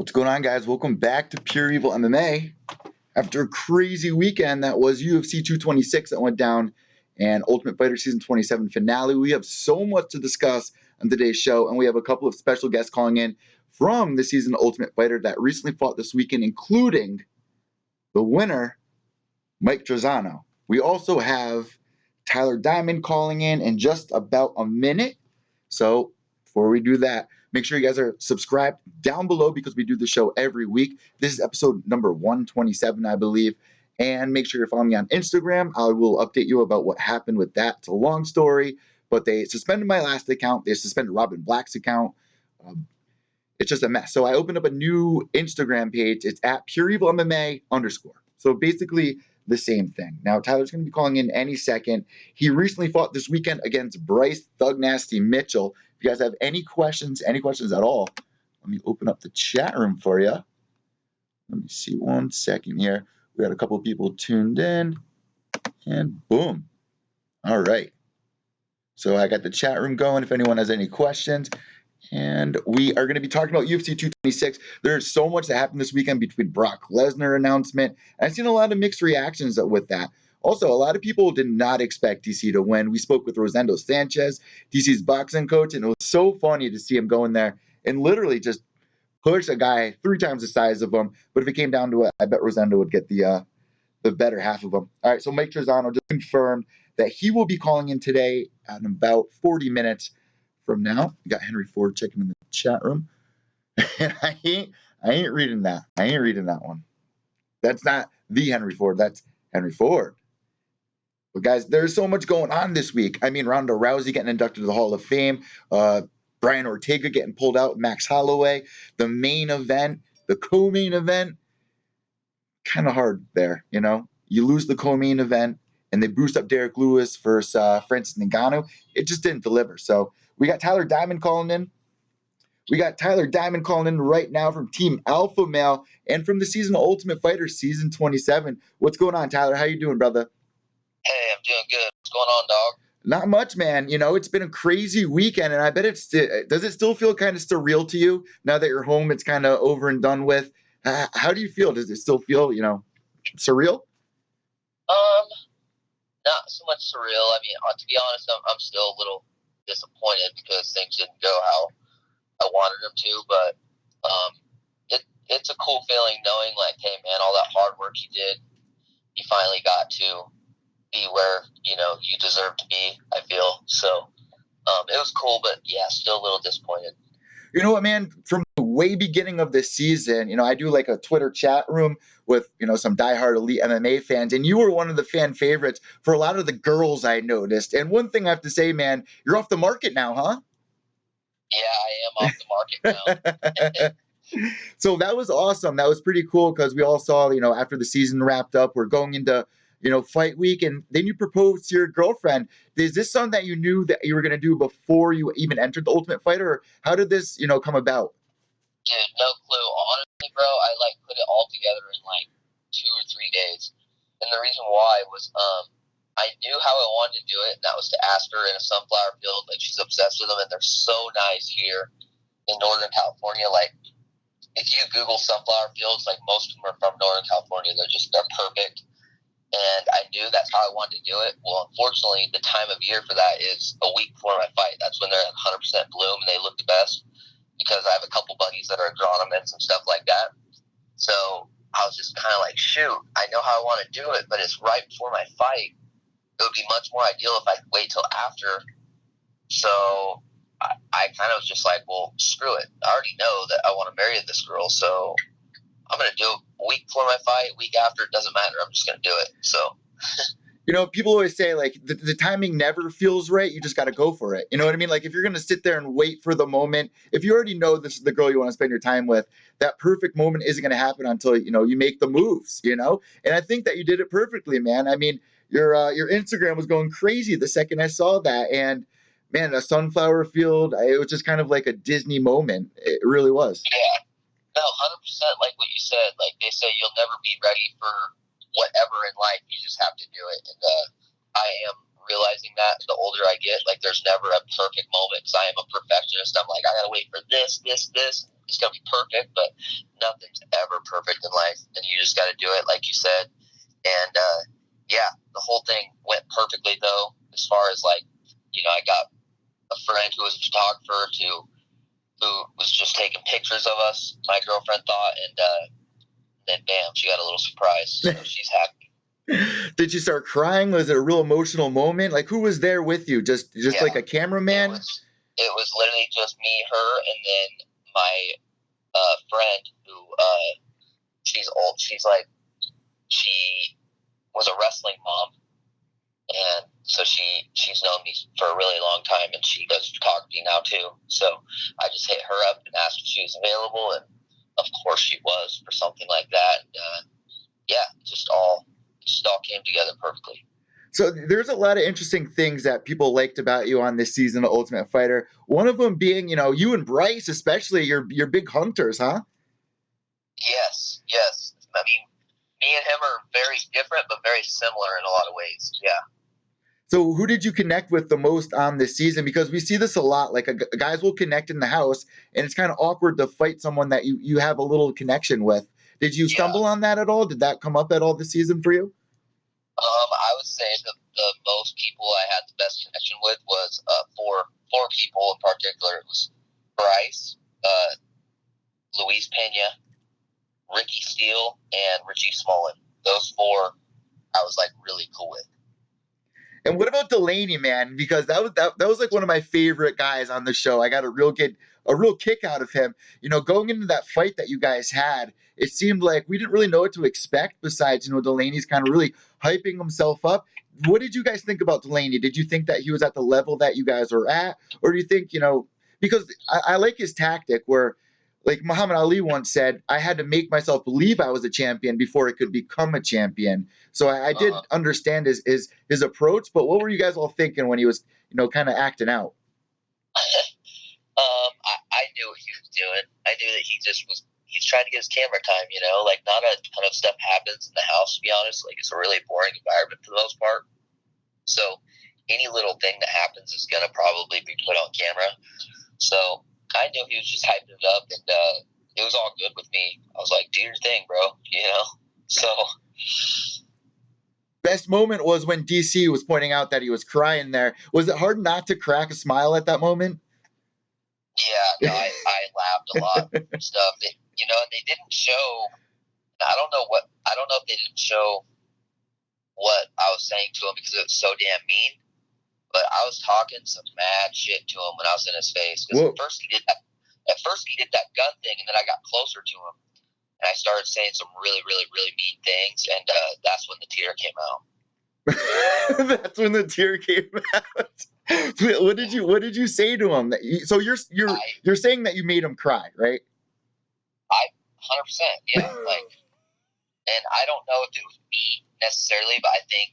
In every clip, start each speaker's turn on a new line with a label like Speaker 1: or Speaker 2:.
Speaker 1: What's going on, guys? Welcome back to Pure Evil MMA. After a crazy weekend that was UFC 226 that went down and Ultimate Fighter Season 27 finale, we have so much to discuss on today's show, and we have a couple of special guests calling in from the season Ultimate Fighter that recently fought this weekend, including the winner, Mike Trizano. We also have Tyler Diamond calling in just about a minute. So before we do that, make sure you guys are subscribed down below because we do the show every week. This is episode number 127, I believe. And make sure you're following me on Instagram. I will update you about what happened with that. It's a long story, but they suspended my last account. They suspended Robin Black's account. It's just a mess. So I opened up a new Instagram page. It's at Pure Evil MMA _. So basically the same thing. Now, Tyler's going to be calling in any second. He recently fought this weekend against Bryce Thug Nasty Mitchell. If you guys have any questions at all, let me open up the chat room for you. Let me see 1 second here. We got a couple of people tuned in, and boom. All right. So I got the chat room going if anyone has any questions. And we are going to be talking about UFC 226. There's so much that happened this weekend between Brock Lesnar announcement. I've seen a lot of mixed reactions with that. Also, a lot of people did not expect DC to win. We spoke with Rosendo Sanchez, DC's boxing coach, and it was so funny to see him go in there and literally just push a guy 3 times the size of him. But if it came down to it, I bet Rosendo would get the better half of him. All right, so Mike Trizano just confirmed that he will be calling in today in about 40 minutes from now. We got Henry Ford checking in the chat room. And I ain't reading that. I ain't reading that one. That's not the Henry Ford. That's Henry Ford. But guys, there's so much going on this week. I mean, Ronda Rousey getting inducted to the Hall of Fame, Brian Ortega getting pulled out, Max Holloway, the main event, the co-main event. Kind of hard there, you know. You lose the co-main event, and they boost up Derek Lewis versus Francis Ngannou. It just didn't deliver. So we got Tyler Diamond calling in. We got Tyler Diamond calling in right now from Team Alpha Male and from the season of Ultimate Fighter Season 27. What's going on, Tyler? How you doing, brother?
Speaker 2: Hey, I'm doing good. What's going on, dog?
Speaker 1: Not much, man. You know, it's been a crazy weekend, and I bet does it still feel kind of surreal to you now that you're home? It's kind of over and done with. How do you feel? Does it still feel, surreal?
Speaker 2: Not so much surreal. I mean, to be honest, I'm still a little disappointed because things didn't go how I wanted them to. But it's a cool feeling knowing, like, hey, man, all that hard work you did, you finally got to be where you deserve to be. I feel so. It was cool, but yeah, still a little disappointed.
Speaker 1: You know what, man? From the way beginning of this season, I do like a Twitter chat room with, some diehard elite MMA fans, and you were one of the fan favorites for a lot of the girls I noticed. And one thing I have to say, man, you're off the market now, huh?
Speaker 2: Yeah, I am off the market now.
Speaker 1: So that was awesome. That was pretty cool because we all saw, after the season wrapped up, we're going into fight week, and then you proposed to your girlfriend. Is this something that you knew that you were going to do before you even entered the Ultimate Fighter? Or how did this, come about?
Speaker 2: Dude, no clue. Honestly, bro, I put it all together in 2 or 3 days. And the reason why was I knew how I wanted to do it, and that was to ask her in a sunflower field. Like, she's obsessed with them, and they're so nice here in Northern California. Like, if you Google sunflower fields, most of them are from Northern California. They're perfect. And I knew that's how I wanted to do it. Well, unfortunately, the time of year for that is a week before my fight. That's when they're at 100% bloom and they look the best, because I have a couple buddies that are agronomists and stuff like that. So I was just kind of like, shoot, I know how I want to do it, but it's right before my fight. It would be much more ideal if I could wait till after. So I kind of was just like, well, screw it. I already know that I want to marry this girl, so I'm going to do it a week before my fight, week after, it doesn't matter. I'm just going to do it. So,
Speaker 1: people always say, like, the timing never feels right. You just got to go for it. You know what I mean? Like, if you're going to sit there and wait for the moment, if you already know this is the girl you want to spend your time with, that perfect moment isn't going to happen until, you make the moves, And I think that you did it perfectly, man. I mean, your Instagram was going crazy the second I saw that. And, man, a sunflower field, it was just kind of like a Disney moment. It really was.
Speaker 2: Yeah. No, 100% like what you said. Like, they say you'll never be ready for whatever in life. You just have to do it. And I am realizing that the older I get, there's never a perfect moment because I am a perfectionist. I'm like, I got to wait for this. it's gonna be perfect, but nothing's ever perfect in life, and you just got to do it, like you said. And yeah, the whole thing went perfectly though. As far as like, I got a friend who was a photographer who was just taking pictures of us. My girlfriend thought, and then bam, she got a little surprise. So she's happy.
Speaker 1: Did you start crying? Was it a real emotional moment? Like, who was there with you? Just like a cameraman?
Speaker 2: It was literally just me, her, and then my friend who she's old. She was a wrestling mom, and so she's known me for a really long time, and she does photography now too. So I just hit her up and asked if she was available, and of course she was for something like that. And, yeah, it just all came together perfectly.
Speaker 1: So there's a lot of interesting things that people liked about you on this season of Ultimate Fighter. One of them being, you and Bryce, especially, you're big hunters, huh?
Speaker 2: Yes. I mean, me and him are very different, but very similar in a lot of ways. Yeah.
Speaker 1: So who did you connect with the most on this season? Because we see this a lot. Like guys will connect in the house, and it's kind of awkward to fight someone that you have a little connection with. Did you stumble on that at all? Did that come up at all this season for you?
Speaker 2: I would say the most people I had the best connection with was four people in particular. It was Bryce, Luis Pena, Ricky Steele, and Richie Smolin. Those four I was like really cool with.
Speaker 1: And what about Delaney, man? Because that was like one of my favorite guys on the show. I got a real kick out of him. Going into that fight that you guys had, it seemed like we didn't really know what to expect. Besides, Delaney's kind of really hyping himself up. What did you guys think about Delaney? Did you think that he was at the level that you guys were at, or do you think because I like his tactic where, like Muhammad Ali once said, I had to make myself believe I was a champion before I could become a champion. So I did understand his approach, but what were you guys all thinking when he was, kind of acting out?
Speaker 2: I knew what he was doing. I knew that he's trying to get his camera time, like not a ton of stuff happens in the house, to be honest. Like it's a really boring environment for the most part. So any little thing that happens is going to probably be put on camera. So I knew he was just hyping it up, and it was all good with me. I was like, do your thing, bro, So
Speaker 1: best moment was when DC was pointing out that he was crying there. Was it hard not to crack a smile at that moment?
Speaker 2: Yeah, no, I laughed a lot and stuff. And they didn't show. I don't know if they didn't show what I was saying to him because it was so damn mean. But I was talking some mad shit to him when I was in his face. Because at first he did that gun thing, and then I got closer to him, and I started saying some really, really, really mean things, and that's when the tear came out.
Speaker 1: That's when the tear came out. What did you say to him? So you're saying that you made him cry, right?
Speaker 2: 100%, yeah. And I don't know if it was me necessarily, but I think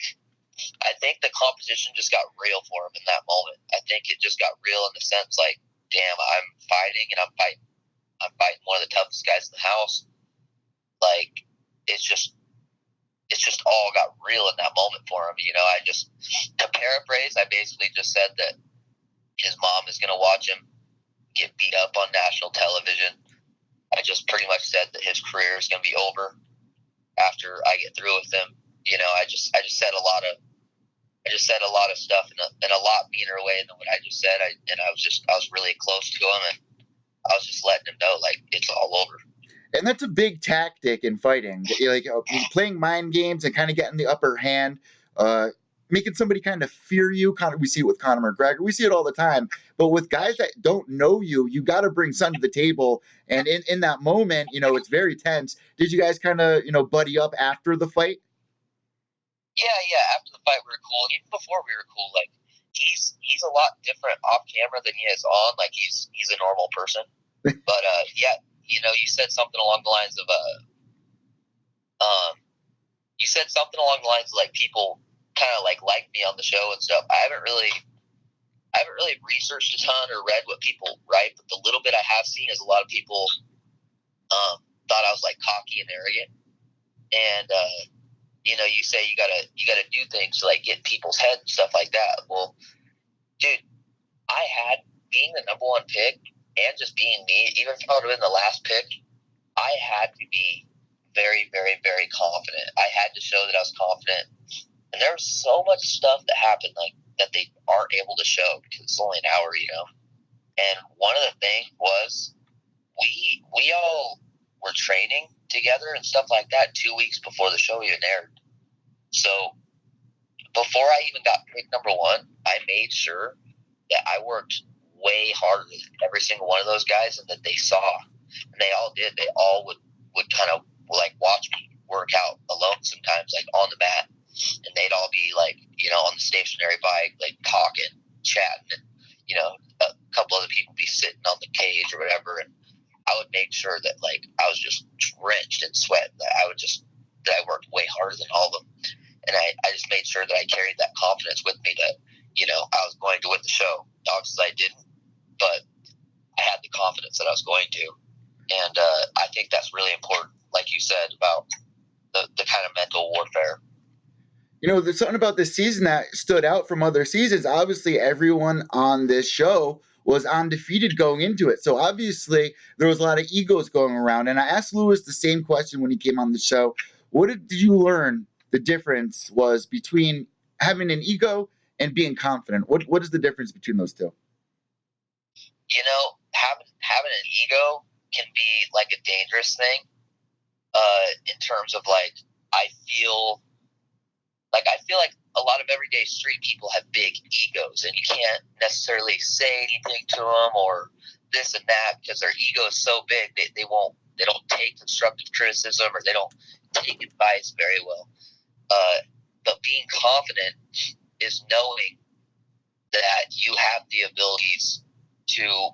Speaker 2: the competition just got real for him in that moment. I think it just got real in the sense like, damn, I'm fighting, and I'm fighting one of the toughest guys in the house. Like it's just all got real in that moment for him. To paraphrase, I basically just said that his mom is going to watch him get beat up on national television. I just pretty much said that his career is going to be over after I get through with him. I just said a lot of stuff in a lot meaner way than what I just said. I was really close to him, and I was just letting him know like it's all over.
Speaker 1: And that's a big tactic in fighting, like playing mind games and kind of getting the upper hand, making somebody kind of fear you. We see it with Conor McGregor. We see it all the time. But with guys that don't know you, you got to bring something to the table. And in that moment, it's very tense. Did you guys kind of, buddy up after the fight?
Speaker 2: Yeah. After the fight, we were cool. And even before we were cool, like he's a lot different off camera than he is on. Like he's a normal person. But yeah. You said something along the lines of like people kind of like me on the show and stuff. I haven't really researched a ton or read what people write, but the little bit I have seen is a lot of people thought I was like cocky and arrogant. And you say you gotta do things to like get people's heads and stuff like that. Well, dude, being the number one pick and just being me, even if I would have been the last pick, I had to be very, very, very confident. I had to show that I was confident. And there was so much stuff that happened like that they aren't able to show because it's only an hour, you know. And one of the things was we all were training together and stuff like that 2 weeks before the show even aired. So before I even got pick number one, I made sure that I worked way harder than every single one of those guys and that they saw. And they all did. They all would kind of like watch me work out alone sometimes, like on the mat. And they'd all be like, you know, on the stationary bike, like talking, chatting, and, you know, a couple other people be sitting on the cage or whatever. And I would make sure that like I was just drenched in sweat, that I worked way harder than all of them. And I just made sure that I carried that confidence with me that, you know, I was going to win the show. Obviously I didn't, but I had the confidence that I was going to. And I think that's really important, like you said, about the kind of mental warfare.
Speaker 1: You know, there's something about this season that stood out from other seasons. Obviously, everyone on this show was undefeated going into it. So obviously, there was a lot of egos going around. And I asked Lewis the same question when he came on the show. What did you learn the difference was between having an ego and being confident? What is the difference between those two?
Speaker 2: You know, having an ego can be like a dangerous thing in terms of like I feel like a lot of everyday street people have big egos, and you can't necessarily say anything to them or this and that because their ego is so big they don't take constructive criticism or they don't take advice very well. But being confident is knowing that you have the abilities to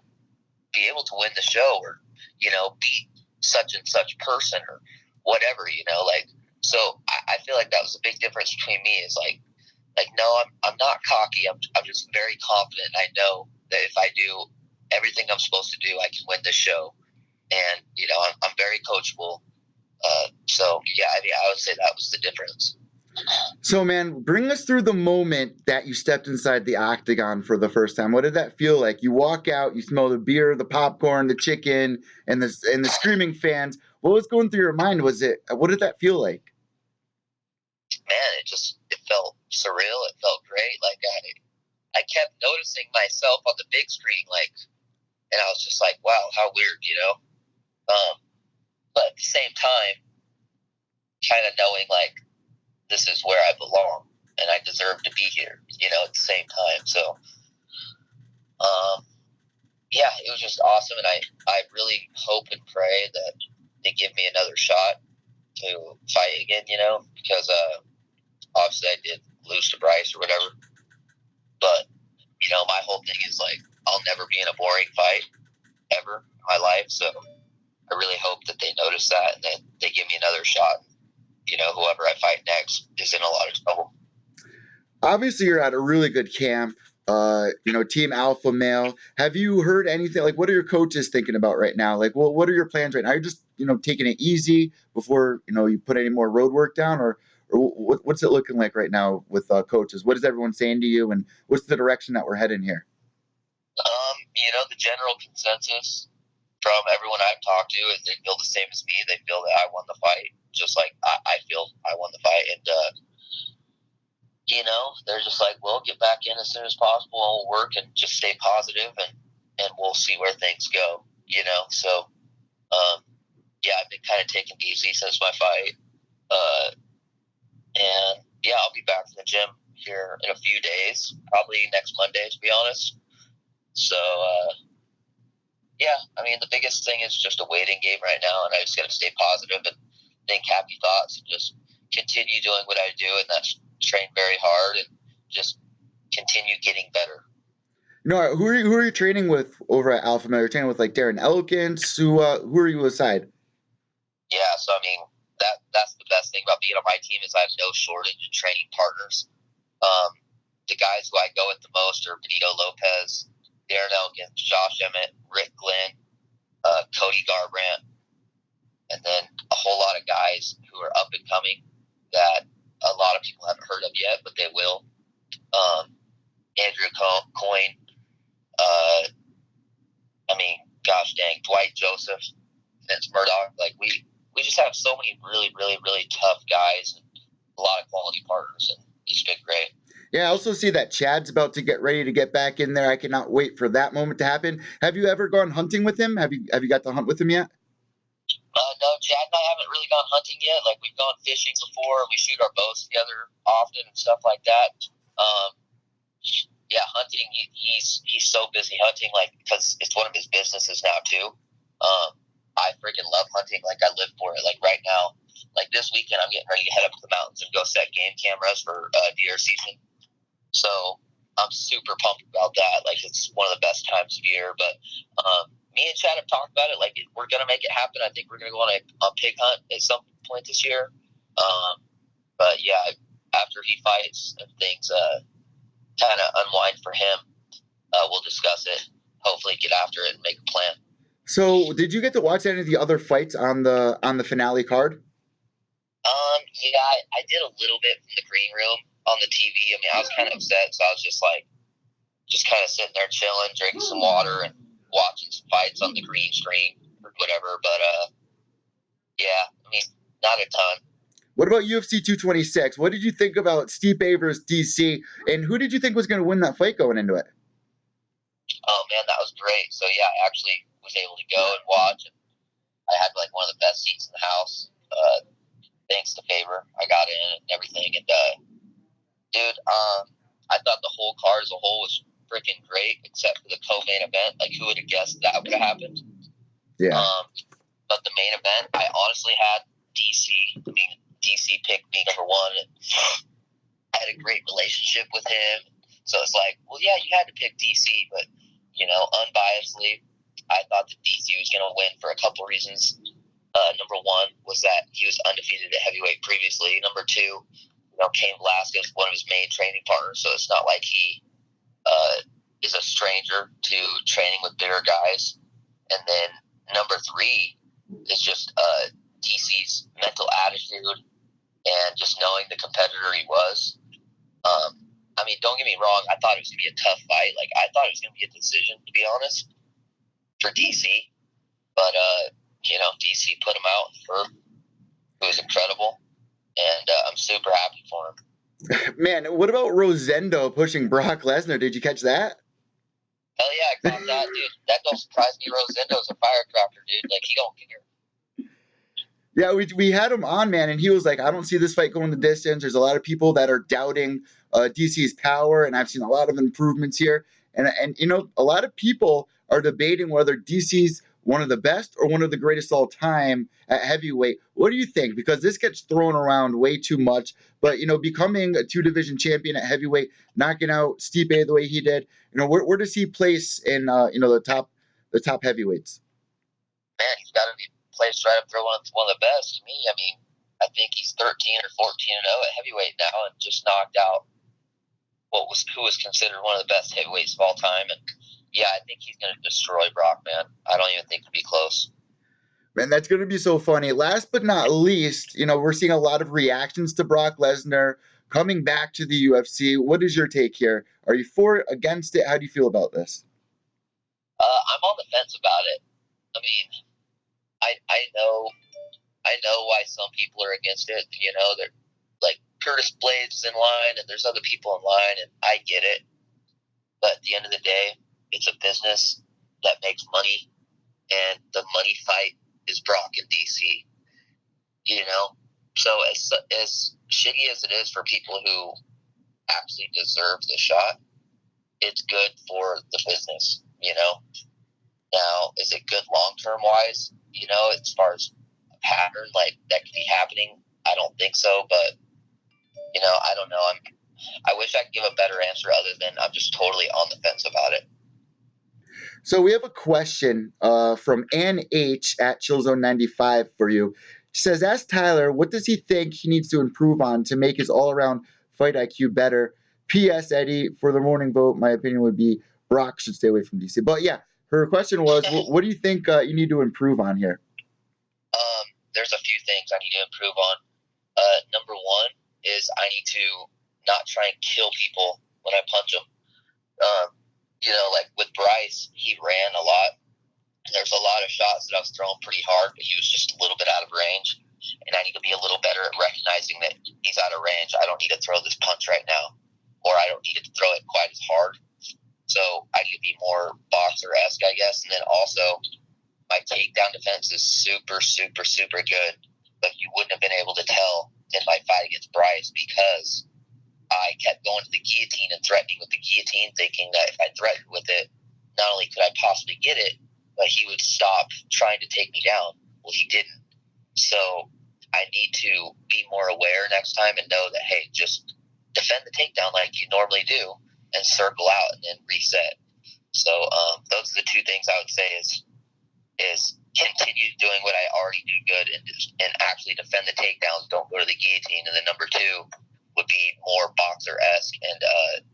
Speaker 2: be able to win the show or, you know, beat such and such person or whatever, you know, like, so I feel like that was a big difference between me is like, no, I'm not cocky. I'm just very confident. I know that if I do everything I'm supposed to do, I can win this show. And, you know, I'm very coachable. So yeah, I mean, I would say that was the difference.
Speaker 1: So, man, bring us through the moment that you stepped inside the octagon for the first time. What did that feel like? You walk out, you smell the beer, the popcorn, the chicken, and the screaming fans. What was going through your mind? What did that feel like?
Speaker 2: Man, it felt surreal. It felt great. Like I kept noticing myself on the big screen, like, and I was just like, wow, how weird, you know? But at the same time, kind of knowing like this is where I belong and I deserve to be here, you know, at the same time. So, yeah, it was just awesome. And I really hope and pray that they give me another shot to fight again, you know, because obviously I did lose to Bryce or whatever. But, you know, my whole thing is like, I'll never be in a boring fight ever in my life. So I really hope that they notice that and that they give me another shot. You know, whoever I fight next is in a lot of trouble.
Speaker 1: Obviously, you're at a really good camp. You know, Team Alpha Male. Have you heard anything? Like, what are your coaches thinking about right now? Like, well, what are your plans right now? Are you just, you know, taking it easy before, you know, you put any more road work down, or what's it looking like right now with coaches? What is everyone saying to you, and what's the direction that we're heading here?
Speaker 2: You know, the general consensus from everyone I've talked to is they feel the same as me. They feel that I won the fight, just like I feel I won the fight. And, you know, they're just like, well, get back in as soon as possible and we'll work and just stay positive and we'll see where things go, you know? So, yeah, I've been kind of taking it easy since my fight. And yeah, I'll be back to the gym here in a few days, probably next Monday, to be honest. So, yeah, I mean, the biggest thing is just a waiting game right now, and I just got to stay positive and think happy thoughts and just continue doing what I do, and that's train very hard and just continue getting better.
Speaker 1: No, who are you training with over at Alpha Male? You're training with like Darren Elkins. Who are you aside?
Speaker 2: Yeah, so I mean, that's the best thing about being on my team is I have no shortage of training partners. The guys who I go with the most are Benito Lopez, Darren Elkins, Josh Emmett, Rick Glenn, Cody Garbrandt, and then a whole lot of guys who are up and coming that a lot of people haven't heard of yet, but they will. Andrew Coyne. I mean, gosh dang, Dwight Joseph, Vince Murdoch. Like we just have so many really, really, really tough guys and a lot of quality partners, and it's been great.
Speaker 1: Yeah, I also see that Chad's about to get ready to get back in there. I cannot wait for that moment to happen. Have you ever gone hunting with him? Have you got to hunt with him yet?
Speaker 2: No, Chad and I haven't really gone hunting yet. Like we've gone fishing before, and we shoot our bows together often and stuff like that. Yeah, hunting. He's so busy hunting, like because it's one of his businesses now too. I freaking love hunting. Like I live for it. Like right now, like this weekend, I'm getting ready to head up to the mountains and go set game cameras for deer season. So I'm super pumped about that. Like it's one of the best times of year. But me and Chad have talked about it. Like we're gonna make it happen. I think we're gonna go on a pig hunt at some point this year. But yeah, after he fights and things kind of unwind for him, we'll discuss it. Hopefully, get after it and make a plan.
Speaker 1: So, did you get to watch any of the other fights on the finale card?
Speaker 2: Yeah, I did a little bit from the green room on the TV. I mean, I was kind of upset, so I was just kind of sitting there chilling, drinking some water, and watching some fights on the green screen or whatever. But yeah, I mean, not a ton.
Speaker 1: What about UFC 226? What did you think about Stipe versus DC, and who did you think was going to win that fight going into it?
Speaker 2: Oh man, that was great. So yeah, I actually was able to go and watch, and I had like one of the best seats in the house. Thanks to Favor, I got in and everything. And dude, I thought the whole card as a whole was freaking great, except for the co-main event. Like, who would have guessed that would have happened?
Speaker 1: Yeah.
Speaker 2: But the main event, I honestly had DC. I mean, DC picked me number one. And I had a great relationship with him, so it's like, well, yeah, you had to pick DC, but unbiasedly, I thought that DC was going to win for a couple reasons. Number one was that he was undefeated at heavyweight previously. Number two, Cain Velasquez, one of his main training partners, so it's not like he is a stranger to training with bigger guys. And then number three is just DC's mental attitude and just knowing the competitor he was. I mean, don't get me wrong, I thought it was going to be a tough fight. Like, I thought it was going to be a decision, to be honest, for DC. But, DC put him out for it was incredible. And I'm super happy for him.
Speaker 1: Man, what about Rosendo pushing Brock Lesnar? Did you catch that?
Speaker 2: Hell yeah, I caught that, dude. That don't surprise me. Rosendo's a firecracker, dude. Like, he don't care.
Speaker 1: Yeah, we had him on, man, and he was like, I don't see this fight going the distance. There's a lot of people that are doubting DC's power, and I've seen a lot of improvements here. And a lot of people are debating whether DC's one of the best or one of the greatest all time at heavyweight. What do you think? Because this gets thrown around way too much. But, becoming a 2-division champion at heavyweight, knocking out Stipe the way he did, where does he place in, the top heavyweights?
Speaker 2: Man, he's got to be placed right up there one of the best to me. I mean, I think he's 13 or 14 and 0 at heavyweight now, and just knocked out who was considered one of the best heavyweights of all time. And yeah, I think he's going to destroy Brock, man. I don't even think it'll be close.
Speaker 1: Man, that's going to be so funny. Last but not least, we're seeing a lot of reactions to Brock Lesnar coming back to the UFC. What is your take here? Are you for it, against it? How do you feel about this?
Speaker 2: I'm on the fence about it. I mean, I know why some people are against it. They're like Curtis Blades is in line, and there's other people in line, and I get it. But at the end of the day, it's a business that makes money, and the money fight is Brock and DC. So as shitty as it is for people who actually deserve the shot, it's good for the business. Now, is it good long term wise? As far as a pattern like that could be happening, I don't think so. But I don't know. I wish I could give a better answer other than I'm just totally on the fence about it.
Speaker 1: So we have a question from Ann H at Chillzone95 for you. She says, ask Tyler, what does he think he needs to improve on to make his all-around fight IQ better? P.S. Eddie, for the morning vote, my opinion would be Brock should stay away from DC. But yeah, her question was, what do you think you need to improve on here?
Speaker 2: There's a few things I need to improve on. Number one is I need to not try and kill people when I punch them. Like with Bryce, he ran a lot, There's a lot of shots that I was throwing pretty hard, but he was just a little bit out of range. And I need to be a little better at recognizing that he's out of range. I don't need to throw this punch right now, or I don't need to throw it quite as hard. So I need to be more boxer-esque, I guess. And then also, my takedown defense is super, super, super good. But you wouldn't have been able to tell in my fight against Bryce because I kept going to the guillotine and threatening with the guillotine, thinking that if I threatened with it, not only could I possibly get it, but he would stop trying to take me down. Well, he didn't. So I need to be more aware next time and know that, hey, just defend the takedown like you normally do and circle out and then reset. So those are the two things I would say is continue doing what I already do good and actually defend the takedowns. Don't go to the guillotine. And then number two would be more boxer-esque and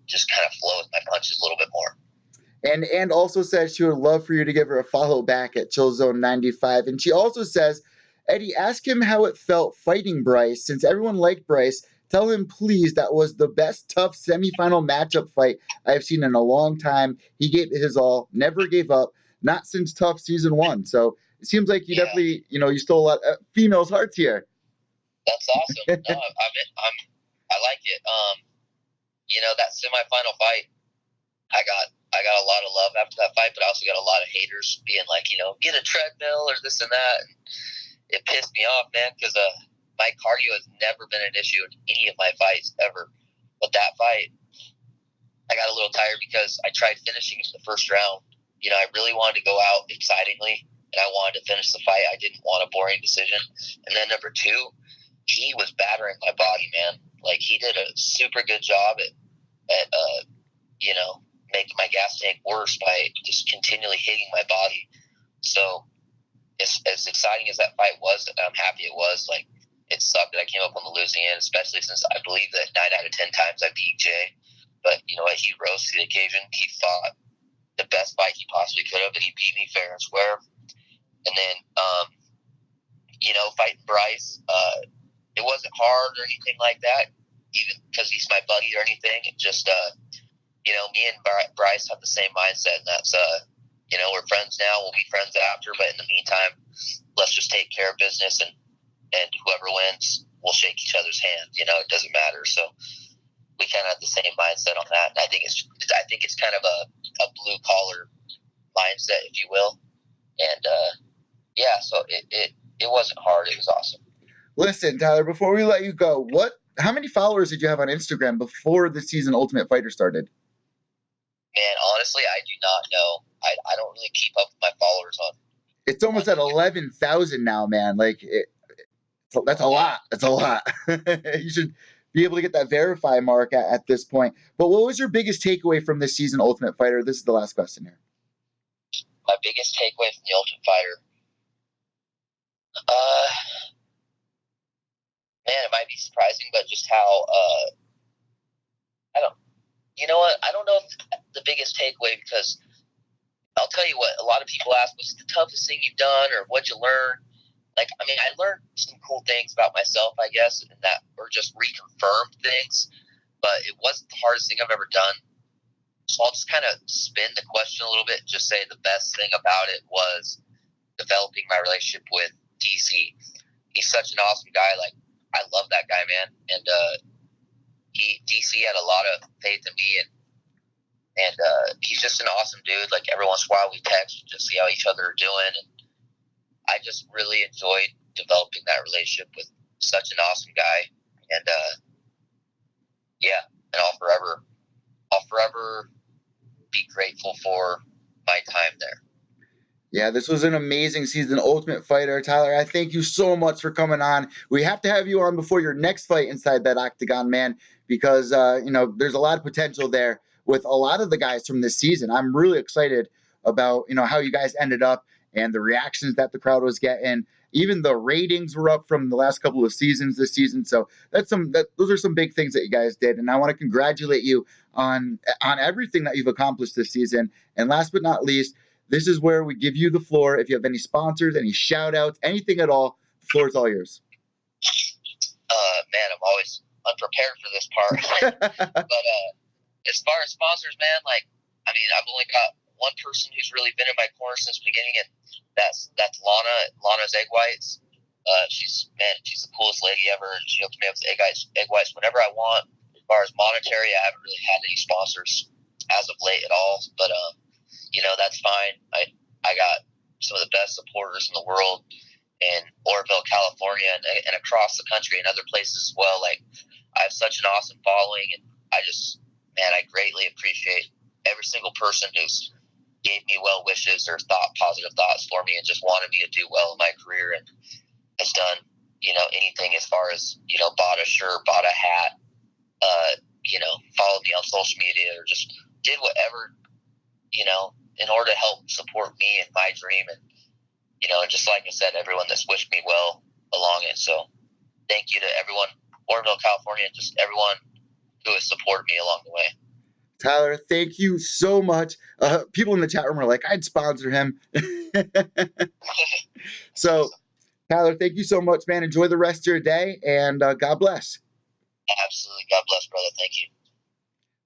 Speaker 2: just kind of flow with my punches a little bit more.
Speaker 1: And also says she would love for you to give her a follow back at ChillZone95. And she also says, Eddie, ask him how it felt fighting Bryce. Since everyone liked Bryce, tell him, please, that was the best TUF semifinal matchup fight I've seen in a long time. He gave his all, never gave up, not since TUF season 1. So it seems like you definitely, you stole a lot of females' hearts here.
Speaker 2: That's awesome. No, I like it. That semifinal fight, I got a lot of love after that fight, but I also got a lot of haters being like, get a treadmill or this and that. And it pissed me off, man, because my cardio has never been an issue in any of my fights ever. But that fight, I got a little tired because I tried finishing in the first round. I really wanted to go out excitingly, and I wanted to finish the fight. I didn't want a boring decision. And then number two, he was battering my body, man. Like, he did a super good job at making my gas tank worse by just continually hitting my body. So as exciting as that fight was, and I'm happy it was, like, it sucked that I came up on the losing end, especially since I believe that 9 out of 10 times I beat Jay. But you know what? He rose to the occasion. He fought the best fight he possibly could have, and he beat me fair and square. And then, fighting Bryce, it wasn't hard or anything like that, even because he's my buddy or anything. It just, me and Bryce have the same mindset, and that's, we're friends now. We'll be friends after, but in the meantime, let's just take care of business, and whoever wins, we'll shake each other's hands. It doesn't matter. So we kind of have the same mindset on that, and I think it's kind of a blue collar mindset, if you will. And so it wasn't hard. It was awesome.
Speaker 1: Listen, Tyler, before we let you go, how many followers did you have on Instagram before the season Ultimate Fighter started?
Speaker 2: Man, honestly, I do not know. I don't really keep up with my followers on.
Speaker 1: It's almost at 11,000 now, man. Like, that's a lot. That's a lot. You should be able to get that verify mark at this point. But what was your biggest takeaway from this season Ultimate Fighter? This is the last question here.
Speaker 2: My biggest takeaway from the Ultimate Fighter, man, it might be surprising, but just how I don't know if the biggest takeaway, because I'll tell you what, a lot of people ask, what's the toughest thing you've done, or what'd you learn? I learned some cool things about myself, I guess, and that were just reconfirmed things, but it wasn't the hardest thing I've ever done. So I'll just kind of spin the question a little bit and just say the best thing about it was developing my relationship with DC. He's such an awesome guy. Like, I love that guy, man. And DC had a lot of faith in me, and he's just an awesome dude. Like, every once in a while we text just see how each other are doing, and I just really enjoyed developing that relationship with such an awesome guy. And and I'll forever be grateful for my time there.
Speaker 1: Yeah, this was an amazing season, Ultimate Fighter. Tyler, I thank you so much for coming on. We have to have you on before your next fight inside that octagon, man, because there's a lot of potential there with a lot of the guys from this season. I'm really excited about how you guys ended up and the reactions that the crowd was getting. Even the ratings were up from the last couple of seasons this season. So those are some big things that you guys did, and I want to congratulate you on everything that you've accomplished this season. And last but not least, this is where we give you the floor. If you have any sponsors, any shout outs, anything at all, the floor is all yours.
Speaker 2: Man, I'm always unprepared for this part. But as far as sponsors, man, I've only got one person who's really been in my corner since the beginning, and that's Lana's Egg Whites. She's the coolest lady ever. She hooks me up with egg whites whenever I want. As far as monetary, I haven't really had any sponsors as of late at all, but that's fine. I got some of the best supporters in the world in Oroville, California, and across the country and other places as well. Like, I have such an awesome following, and I greatly appreciate every single person who's gave me well wishes or positive thoughts for me and just wanted me to do well in my career, and has done anything as far as bought a shirt, bought a hat, followed me on social media, or just did whatever in order to help support me and my dream, and and just like I said, everyone that's wished me well along it. So thank you to everyone, Oroville, California, and just everyone who has supported me along the way.
Speaker 1: Tyler, thank you so much. People in the chat room are like, I'd sponsor him. So, Tyler, thank you so much, man. Enjoy the rest of your day, and God bless.
Speaker 2: Absolutely. God bless, brother. Thank you.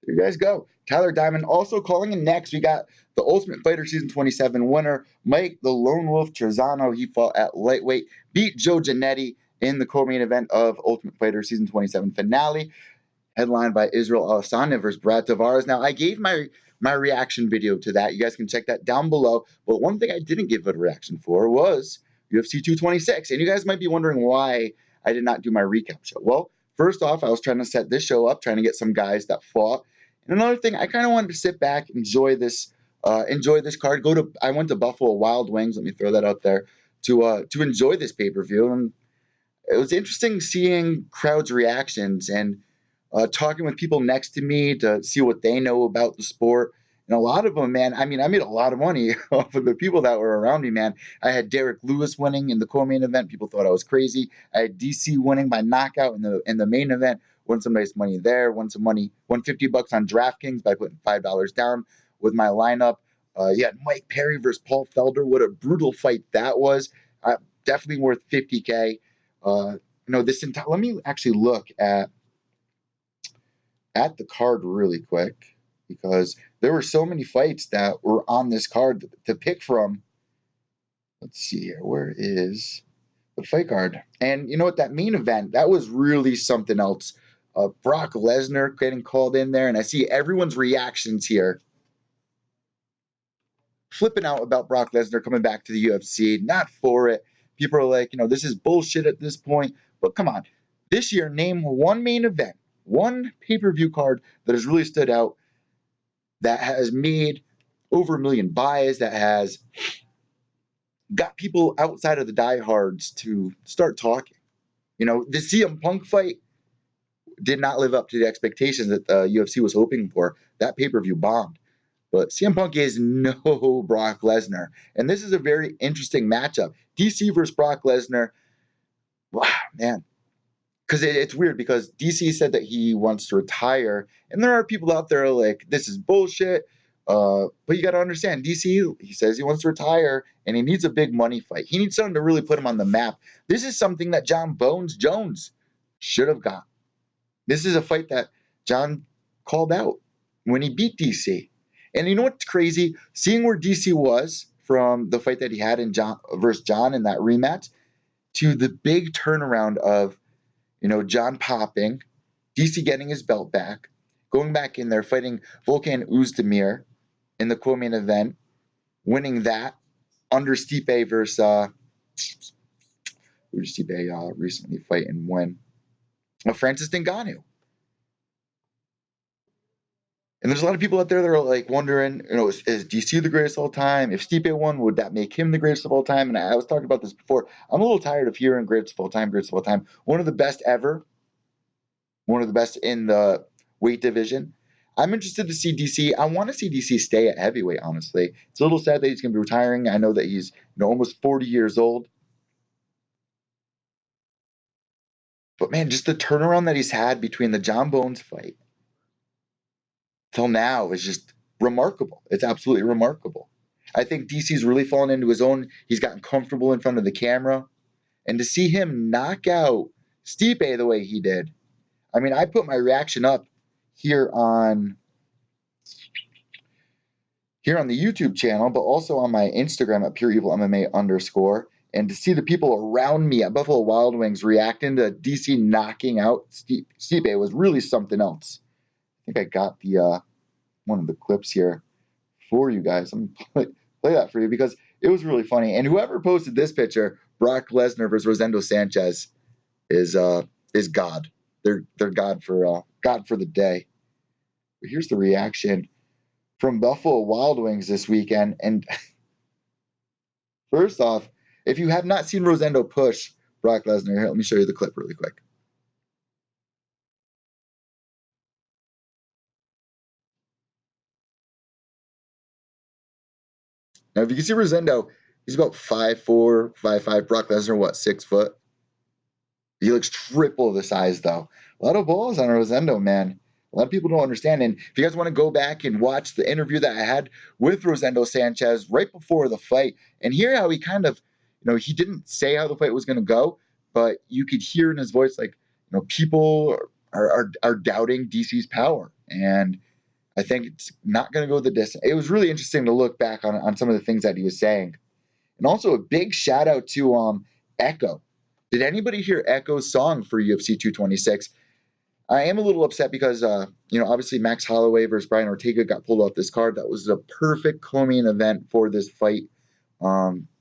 Speaker 1: There you guys go. Tyler Diamond. Also calling in next, we got the Ultimate Fighter Season 27 winner, Mike the Lone Wolf Trizano. He fought at lightweight, beat Joe Giannetti in the co-main event of Ultimate Fighter Season 27 finale, headlined by Israel Adesanya versus Brad Tavares. Now, I gave my reaction video to that. You guys can check that down below. But one thing I didn't give a reaction for was UFC 226. And you guys might be wondering why I did not do my recap show. Well, first off, I was trying to set this show up, trying to get some guys that fought. And another thing, I kind of wanted to sit back, enjoy this card. I went to Buffalo Wild Wings. Let me throw that out there to enjoy this pay-per-view. And it was interesting seeing crowds' reactions and talking with people next to me to see what they know about the sport. And a lot of them, man, I mean, I made a lot of money off of the people that were around me, man. I had Derek Lewis winning in the co-main event. People thought I was crazy. I had DC winning by knockout in the main event. Won some nice money there. Won $50 on DraftKings by putting $5 down with my lineup. You had Mike Perry versus Paul Felder. What a brutal fight that was. Definitely worth $50K. Let me actually look at the card really quick, because there were so many fights that were on this card to pick from. Let's see here. Where is the fight card? And you know what? That main event, that was really something else. Brock Lesnar getting called in there, and I see everyone's reactions here flipping out about Brock Lesnar coming back to the UFC. Not for it. People are like, this is bullshit at this point. But come on. This year, name one main event, one pay-per-view card that has really stood out, that has made over 1 million buys, that has got people outside of the diehards to start talking. The CM Punk fight did not live up to the expectations that the UFC was hoping for. That pay-per-view bombed. But CM Punk is no Brock Lesnar. And this is a very interesting matchup. DC versus Brock Lesnar. Wow, man. Because it's weird, because DC said that he wants to retire. And there are people out there like, this is bullshit. But you got to understand, DC, he says he wants to retire, and he needs a big money fight. He needs something to really put him on the map. This is something that John Bones Jones should have got. This is a fight that John called out when he beat DC. And you know what's crazy? Seeing where DC was from the fight that he had in versus John in that rematch, to the big turnaround of, John popping, DC getting his belt back, going back in there, fighting Volkan Oezdemir in the co-main event, winning that under Stipe versus who did Stipe recently fight and win? Francis Ngannou. And there's a lot of people out there that are like wondering, is DC the greatest of all time? If Stipe won, would that make him the greatest of all time? And I was talking about this before. I'm a little tired of hearing greatest of all time, greatest of all time. One of the best ever. One of the best in the weight division. I'm interested to see DC. I want to see DC stay at heavyweight, honestly. It's a little sad that he's going to be retiring. I know that he's almost 40 years old. But, man, just the turnaround that he's had between the John Bones fight till now is just remarkable. It's absolutely remarkable. I think DC's really fallen into his own. He's gotten comfortable in front of the camera. And to see him knock out Stipe the way he did, I mean, I put my reaction up here on here on the YouTube channel, but also on my Instagram at pureevilmma_. And to see the people around me at Buffalo Wild Wings reacting to DC knocking out Stipe was really something else. I think I got the one of the clips here for you guys. I'm gonna play that for you because it was really funny. And whoever posted this picture, Brock Lesnar versus Rosendo Sanchez, is God. They're God for the day. But here's the reaction from Buffalo Wild Wings this weekend. And first off, if you have not seen Rosendo push Brock Lesnar, here, let me show you the clip really quick. Now, if you can see Rosendo, he's about 5'4", 5'5". Brock Lesnar, what, 6 foot? He looks triple the size, though. A lot of balls on Rosendo, man. A lot of people don't understand. And if you guys want to go back and watch the interview that I had with Rosendo Sanchez right before the fight and hear how he kind of, he didn't say how the fight was going to go, but you could hear in his voice, like, people are doubting DC's power. And I think it's not going to go the distance. It was really interesting to look back on some of the things that he was saying. And also a big shout out to Echo. Did anybody hear Echo's song for UFC 226? I am a little upset because, obviously Max Holloway versus Brian Ortega got pulled off this card. That was the perfect co-main event for this fight.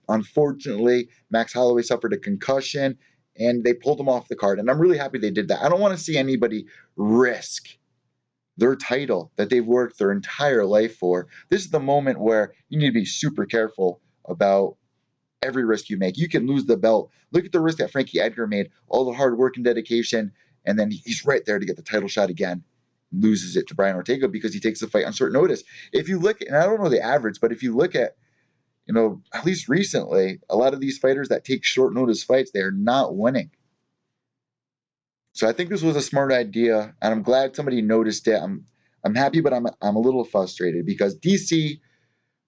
Speaker 1: Unfortunately, Max Holloway suffered a concussion, and they pulled him off the card. And I'm really happy they did that. I don't want to see anybody risk their title that they've worked their entire life for. This is the moment where you need to be super careful about every risk you make. You can lose the belt. Look at the risk that Frankie Edgar made, all the hard work and dedication, and then he's right there to get the title shot again. Loses it to Brian Ortega because he takes the fight on short notice. If you look, and I don't know the average, but if you look at, at least recently, a lot of these fighters that take short notice fights, they're not winning. So I think this was a smart idea, and I'm glad somebody noticed it. I'm happy, but I'm a little frustrated because DC,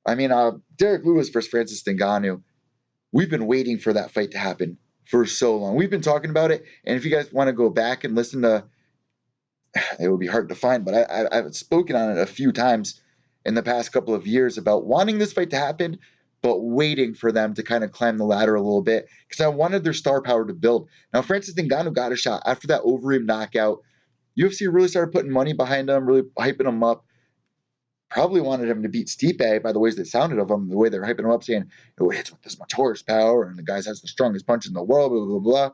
Speaker 1: Derek Lewis versus Francis Ngannou, we've been waiting for that fight to happen for so long. We've been talking about it, and if you guys want to go back and listen to, it would be hard to find, but I've spoken on it a few times in the past couple of years about wanting this fight to happen, but waiting for them to kind of climb the ladder a little bit because I wanted their star power to build. Now, Francis Ngannou got a shot after that Overeem knockout. UFC really started putting money behind him, really hyping him up. Probably wanted him to beat Stipe by the ways that sounded of him, the way they're hyping him up, saying, it hits with this much horsepower, and the guy has the strongest punch in the world, blah, blah, blah.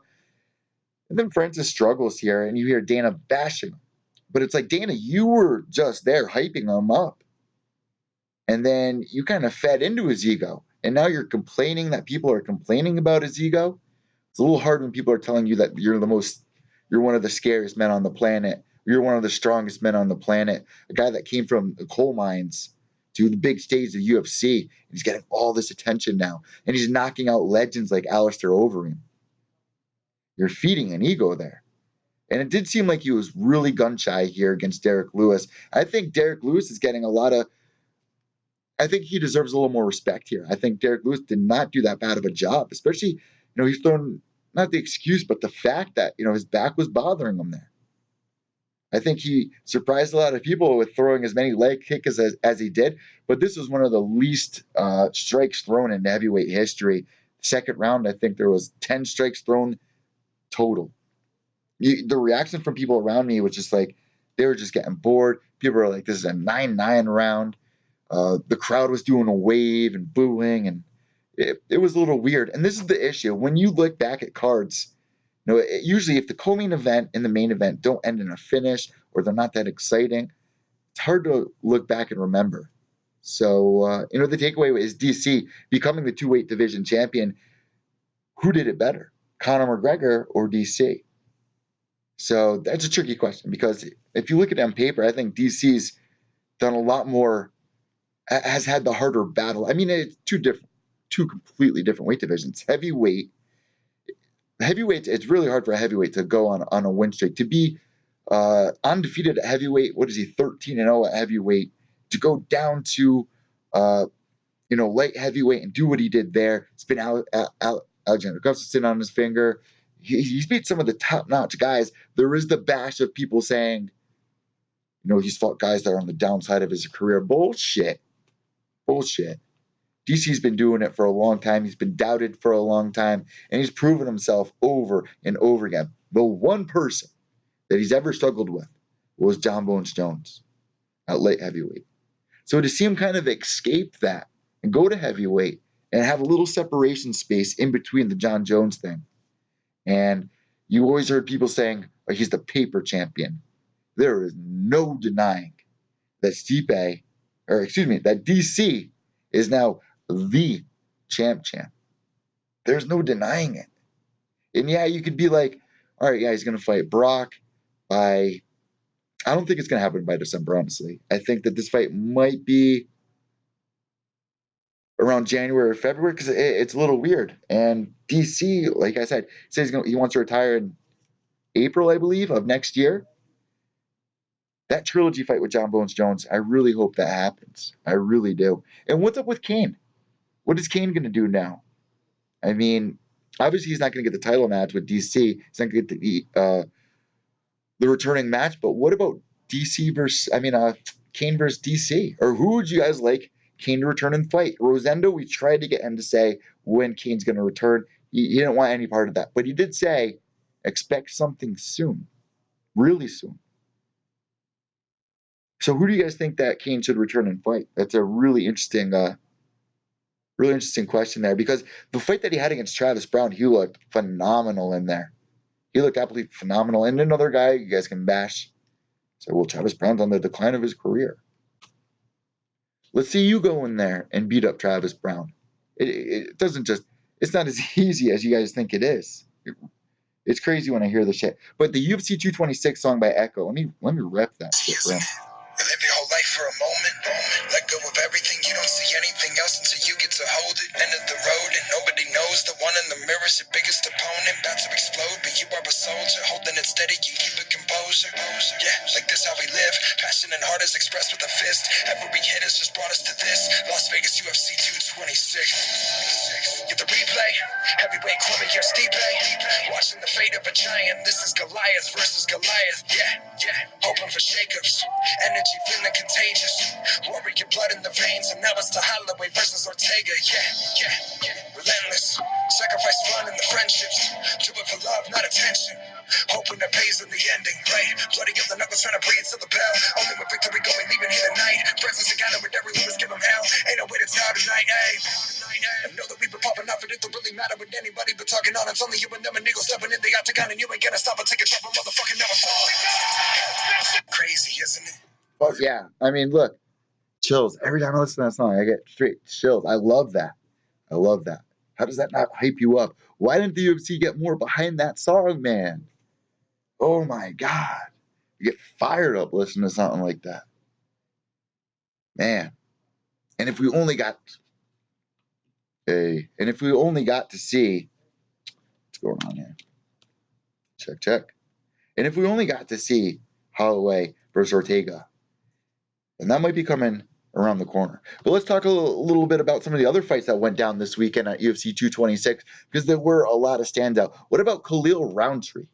Speaker 1: And then Francis struggles here, and you hear Dana bashing him. But it's like, Dana, you were just there hyping him up. And then you kind of fed into his ego. And now you're complaining that people are complaining about his ego. It's a little hard when people are telling you that you're one of the scariest men on the planet. You're one of the strongest men on the planet. A guy that came from the coal mines to the big stage of UFC. And he's getting all this attention now. And he's knocking out legends like Alistair Overeem. You're feeding an ego there. And it did seem like he was really gun-shy here against Derek Lewis. I think Derek Lewis is getting I think he deserves a little more respect here. I think Derek Lewis did not do that bad of a job, especially, he's thrown, not the excuse, but the fact that, his back was bothering him there. I think he surprised a lot of people with throwing as many leg kicks as he did, but this was one of the least strikes thrown in heavyweight history. Second round, I think there was 10 strikes thrown total. The reaction from people around me was just like, they were just getting bored. People were like, this is a 9-9 round. The crowd was doing a wave and booing, and it was a little weird. And this is the issue. When you look back at cards, usually if the co-main event and the main event don't end in a finish or they're not that exciting, it's hard to look back and remember. So, the takeaway is DC becoming the two-weight division champion. Who did it better, Conor McGregor or DC? So that's a tricky question because if you look at it on paper, I think DC's done a lot more, has had the harder battle. It's two completely different weight divisions. Heavyweight, it's really hard for a heavyweight to go on a win streak. To be undefeated at heavyweight, what is he, 13-0 at heavyweight, to go down to, light heavyweight and do what he did there. It's been Alexander Gustafsson on his finger. He's beat some of the top-notch guys. There is the bash of people saying, he's fought guys that are on the downside of his career. Bullshit. Bullshit. DC's been doing it for a long time. He's been doubted for a long time, and he's proven himself over and over again. The one person that he's ever struggled with was John Bones Jones at light heavyweight. So to see him kind of escape that and go to heavyweight and have a little separation space in between the John Jones thing. And you always heard people saying, oh, he's the paper champion. There is no denying that that DC is now the champ. There's no denying it. And yeah, you could be like, all right, yeah, he's going to fight Brock by, I don't think it's going to happen by December, honestly. I think that this fight might be around January or February because it's a little weird. And DC, like I said, says he wants to retire in April, I believe, of next year. That trilogy fight with John Bones Jones, I really hope that happens. I really do. And what's up with Kane? What is Kane going to do now? I mean, obviously he's not going to get the title match with DC. He's not going to get the returning match. But what about Kane versus DC? Or who would you guys like Kane to return and fight? Rosendo, we tried to get him to say when Kane's going to return. He didn't want any part of that. But he did say, expect something soon. Really soon. So who do you guys think that Kane should return and fight? That's a really interesting question there, because the fight that he had against Travis Brown, he looked phenomenal in there. He looked absolutely phenomenal. And another guy you guys can bash. So, well, Travis Brown's on the decline of his career. Let's see you go in there and beat up Travis Brown. It's not as easy as you guys think it is. It's crazy when I hear this shit. But the UFC 226 song by Echo, let me rep that shit for him.
Speaker 3: Live your whole life for a moment. Let go of everything. You don't see anything else until you get to hold it. End of the road and nobody knows. The one in the mirror's your biggest opponent. About to explode, but you are a soldier. Holding it steady, you keep a composure. Yeah, like this how we live. Passion and heart is expressed with a fist. Every hit has just brought us to this. Las Vegas UFC 226. Get the replay. Heavyweight clubbing here, Stipe. Watching the fate of a giant. This is Goliath versus Goliath. Yeah. Hoping for shakeups. Energy feeling contagious. Warrior blood in the veins. And now it's to Holloway versus Ortega. Yeah. Relentless. Sacrifice fun in the friendships. Do it for love, not attention. Hoping that pays in the ending. Right. Bloody up the knuckles trying to breathe to the bell. Only with victory going, leaving here tonight. Presence together with every limits, give them hell. Ain't no way to tell tonight, I know that we've been popping off, it don't really matter with anybody but talking on. It's only you and them and niggas stepping in the octagon, and you ain't gonna stop until you drop a motherfucking never fall. Crazy, isn't it?
Speaker 1: But yeah, I mean, look, chills. Every time I listen to that song, I get straight chills. I love that. How does that not hype you up? Why didn't the UFC get more behind that song, man? Oh my God. You get fired up listening to something like that. Man. And if we only got to see what's going on here. Check. And if we only got to see Holloway versus Ortega, then that might be coming around the corner. But let's talk a little bit about some of the other fights that went down this weekend at UFC 226, because there were a lot of standout. What about Khalil Roundtree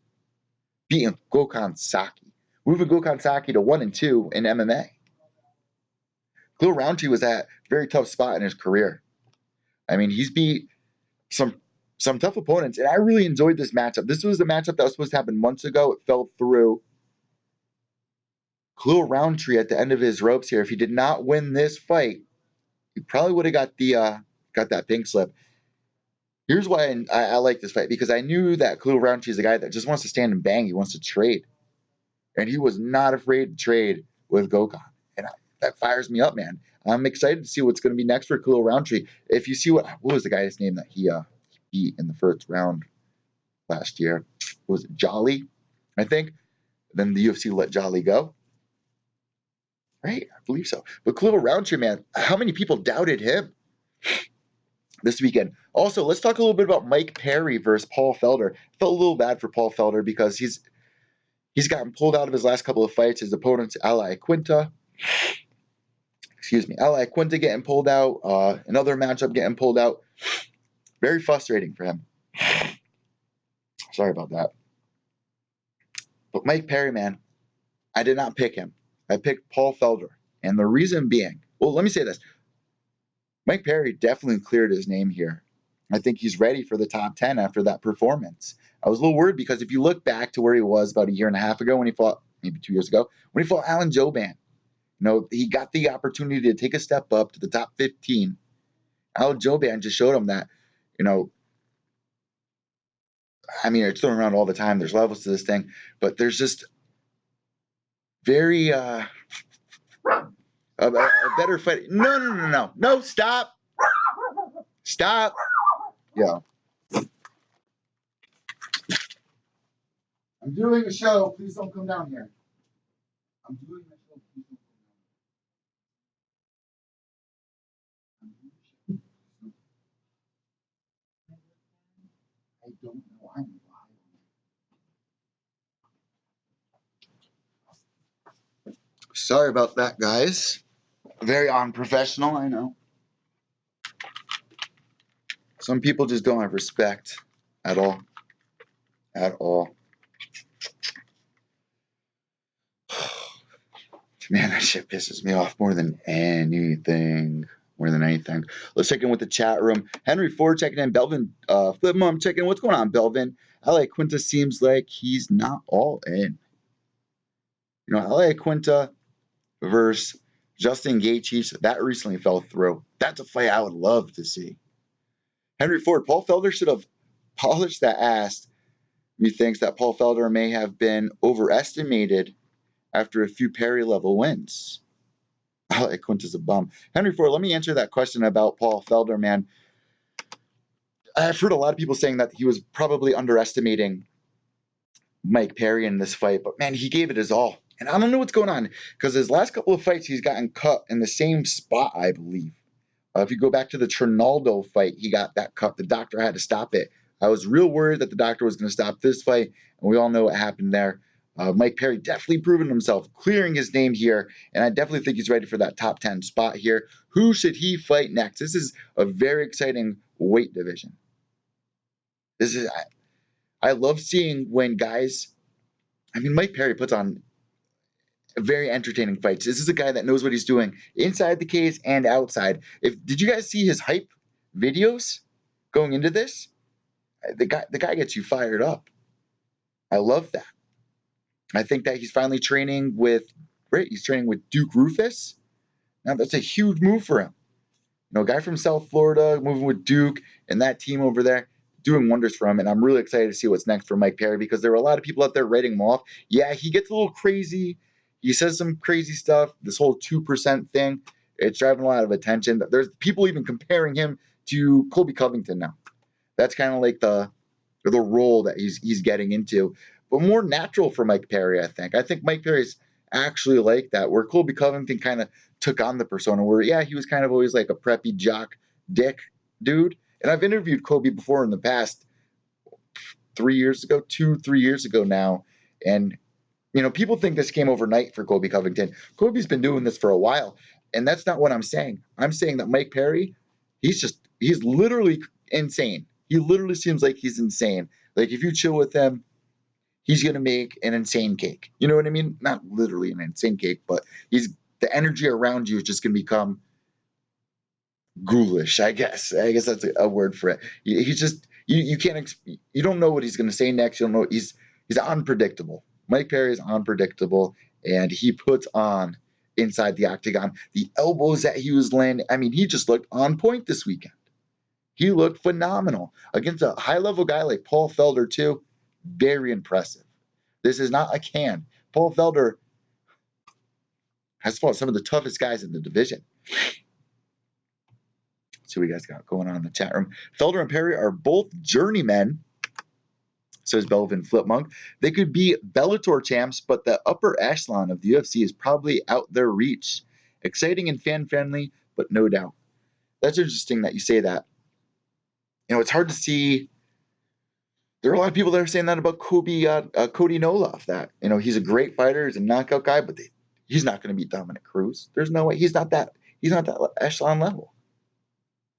Speaker 1: beating Gokhan Saki, moving Gokhan Saki to 1-2 in MMA? Khalil Roundtree was at a very tough spot in his career. I mean, he's beat some tough opponents, and I really enjoyed this matchup. This was the matchup that was supposed to happen months ago. It fell through. Khalil Roundtree at the end of his ropes here. If he did not win this fight, he probably would have got that pink slip. Here's why I like this fight, because I knew that Khalil Roundtree is a guy that just wants to stand and bang. He wants to trade, and he was not afraid to trade with Gokhan, and that fires me up, man. I'm excited to see what's going to be next for Khalil Roundtree. If you see what was the guy's name that he beat in the first round last year? Was it Jolly? I think. Then the UFC let Jolly go. Right? I believe so. But Khalil Roundtree, man, how many people doubted him this weekend? Also, let's talk a little bit about Mike Perry versus Paul Felder. Felt a little bad for Paul Felder because he's gotten pulled out of his last couple of fights. His opponent's Ally Quinta. Ally Quinta getting pulled out. Another matchup getting pulled out. Very frustrating for him. Sorry about that. But Mike Perry, man, I did not pick him. I picked Paul Felder. And the reason being, well, let me say this. Mike Perry definitely cleared his name here. I think he's ready for the top 10 after that performance. I was a little worried because if you look back to where he was about a year and a half ago when he fought, maybe 2 years ago, when he fought Alan Jouban, he got the opportunity to take a step up to the top 15. Alan Jouban just showed him that, it's thrown around all the time. There's levels to this thing, but there's just very a better fight. No, stop. Yeah. I'm doing a show. Please don't come down here. I'm doing a show. Please don't come down. I don't know. I'm lying. Sorry about that, guys. Very unprofessional, I know. Some people just don't have respect at all. At all. Man, that shit pisses me off more than anything. Let's check in with the chat room. Henry Ford checking in. Belvin Flipmom checking in. What's going on, Belvin? LA Quinta seems like he's not all in. LA Quinta versus Justin Gaethje, that recently fell through. That's a fight I would love to see. Henry Ford, Paul Felder should have polished that ass. He thinks that Paul Felder may have been overestimated after a few Perry level wins. Alec Quinta's a bum. Henry Ford, let me answer that question about Paul Felder, man. I've heard a lot of people saying that he was probably underestimating Mike Perry in this fight, but man, he gave it his all. And I don't know what's going on because his last couple of fights, he's gotten cut in the same spot, I believe. If you go back to the Trinaldo fight, he got that cut. The doctor had to stop it. I was real worried that the doctor was going to stop this fight, and we all know what happened there. Mike Perry definitely proven himself, clearing his name here, and I definitely think he's ready for that top 10 spot here. Who should he fight next? This is a very exciting weight division. I love seeing when guys, Mike Perry puts on very entertaining fights. This is a guy that knows what he's doing inside the cage and outside. Did you guys see his hype videos going into this? The guy gets you fired up. I love that. I think that he's finally training with Duke Rufus. Now that's a huge move for him. A guy from South Florida moving with Duke and that team over there, doing wonders for him. And I'm really excited to see what's next for Mike Perry because there were a lot of people out there writing him off. Yeah, he gets a little crazy. He says some crazy stuff. This whole 2% thing, it's driving a lot of attention. There's people even comparing him to Colby Covington now. That's kind of like the role that he's getting into, but more natural for Mike Perry, I think. I think Mike Perry's actually like that, where Colby Covington kind of took on the persona where, yeah, he was kind of always like a preppy jock dick dude. And I've interviewed Colby before in the past 3 years ago, 2-3 years ago now. And, people think this came overnight for Colby Covington. Colby's been doing this for a while. And that's not what I'm saying. I'm saying that Mike Perry, he's literally insane. He literally seems like he's insane. Like if you chill with him, he's going to make an insane cake. You know what I mean? Not literally an insane cake, but the energy around you is just going to become ghoulish, I guess. I guess that's a word for it. He's just, you can't, you don't know what he's going to say next. You don't know. He's unpredictable. Mike Perry is unpredictable, and he puts on inside the octagon. The elbows that he was landing, he just looked on point this weekend. He looked phenomenal against a high-level guy like Paul Felder, too. Very impressive. This is not a can. Paul Felder has fought some of the toughest guys in the division. Let's see what you guys got going on in the chat room. Felder and Perry are both journeymen, says Belvin Flipmunk. They could be Bellator champs, but the upper echelon of the UFC is probably out their reach. Exciting and fan-friendly, but no doubt. That's interesting that you say that. It's hard to see. There are a lot of people that are saying that about Cody Noloff, that, he's a great fighter, he's a knockout guy, but he's not going to beat Dominic Cruz. There's no way. He's not that echelon level.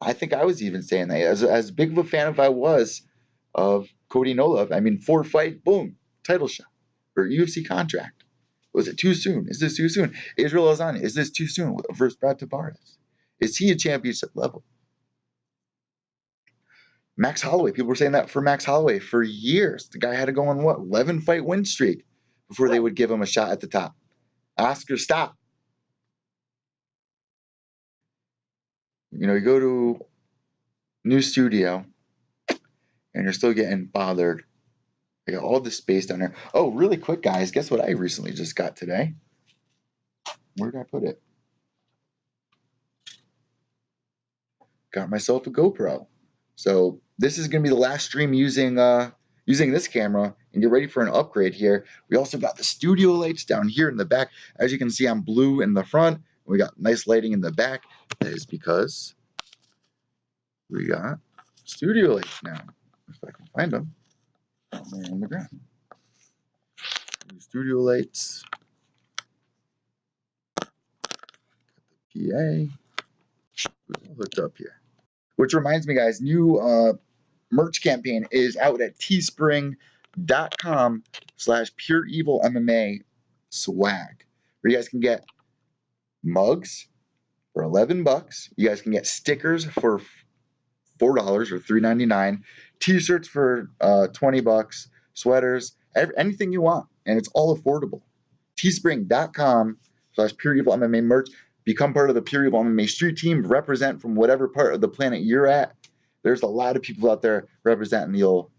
Speaker 1: I think I was even saying that. As big of a fan as I was of Cody Noloff, 4-fight, boom, title shot or UFC contract. Was it too soon? Is this too soon? Israel Adesanya, is this too soon versus Brad Tavares? Is he a championship level? Max Holloway, people were saying that for Max Holloway for years. The guy had to go on, what, 11-fight win streak before they would give him a shot at the top. Oscar, stop. You know, you go to new studio, and you're still getting bothered. I got all this space down there. Oh, really quick, guys. Guess what I recently just got today? Where did I put it? Got myself a GoPro. So this is going to be the last stream using this camera, and get ready for an upgrade here. We also got the studio lights down here in the back. As you can see, I'm blue in the front. We got nice lighting in the back. That is because we got studio lights now. If I can find them. They're on the ground. Studio lights. PA. Hooked up here. Which reminds me, guys, new merch campaign is out at teespring.com/pureevilmma swag, where you guys can get mugs for $11. You guys can get stickers for $4 or $3.99, t-shirts for $20, sweaters, anything you want, and it's all affordable. teespring.com/pureevilmma merch. Become part of the Pure Evil MMA street team. Represent from whatever part of the planet you're at. There's a lot of people out there representing the old.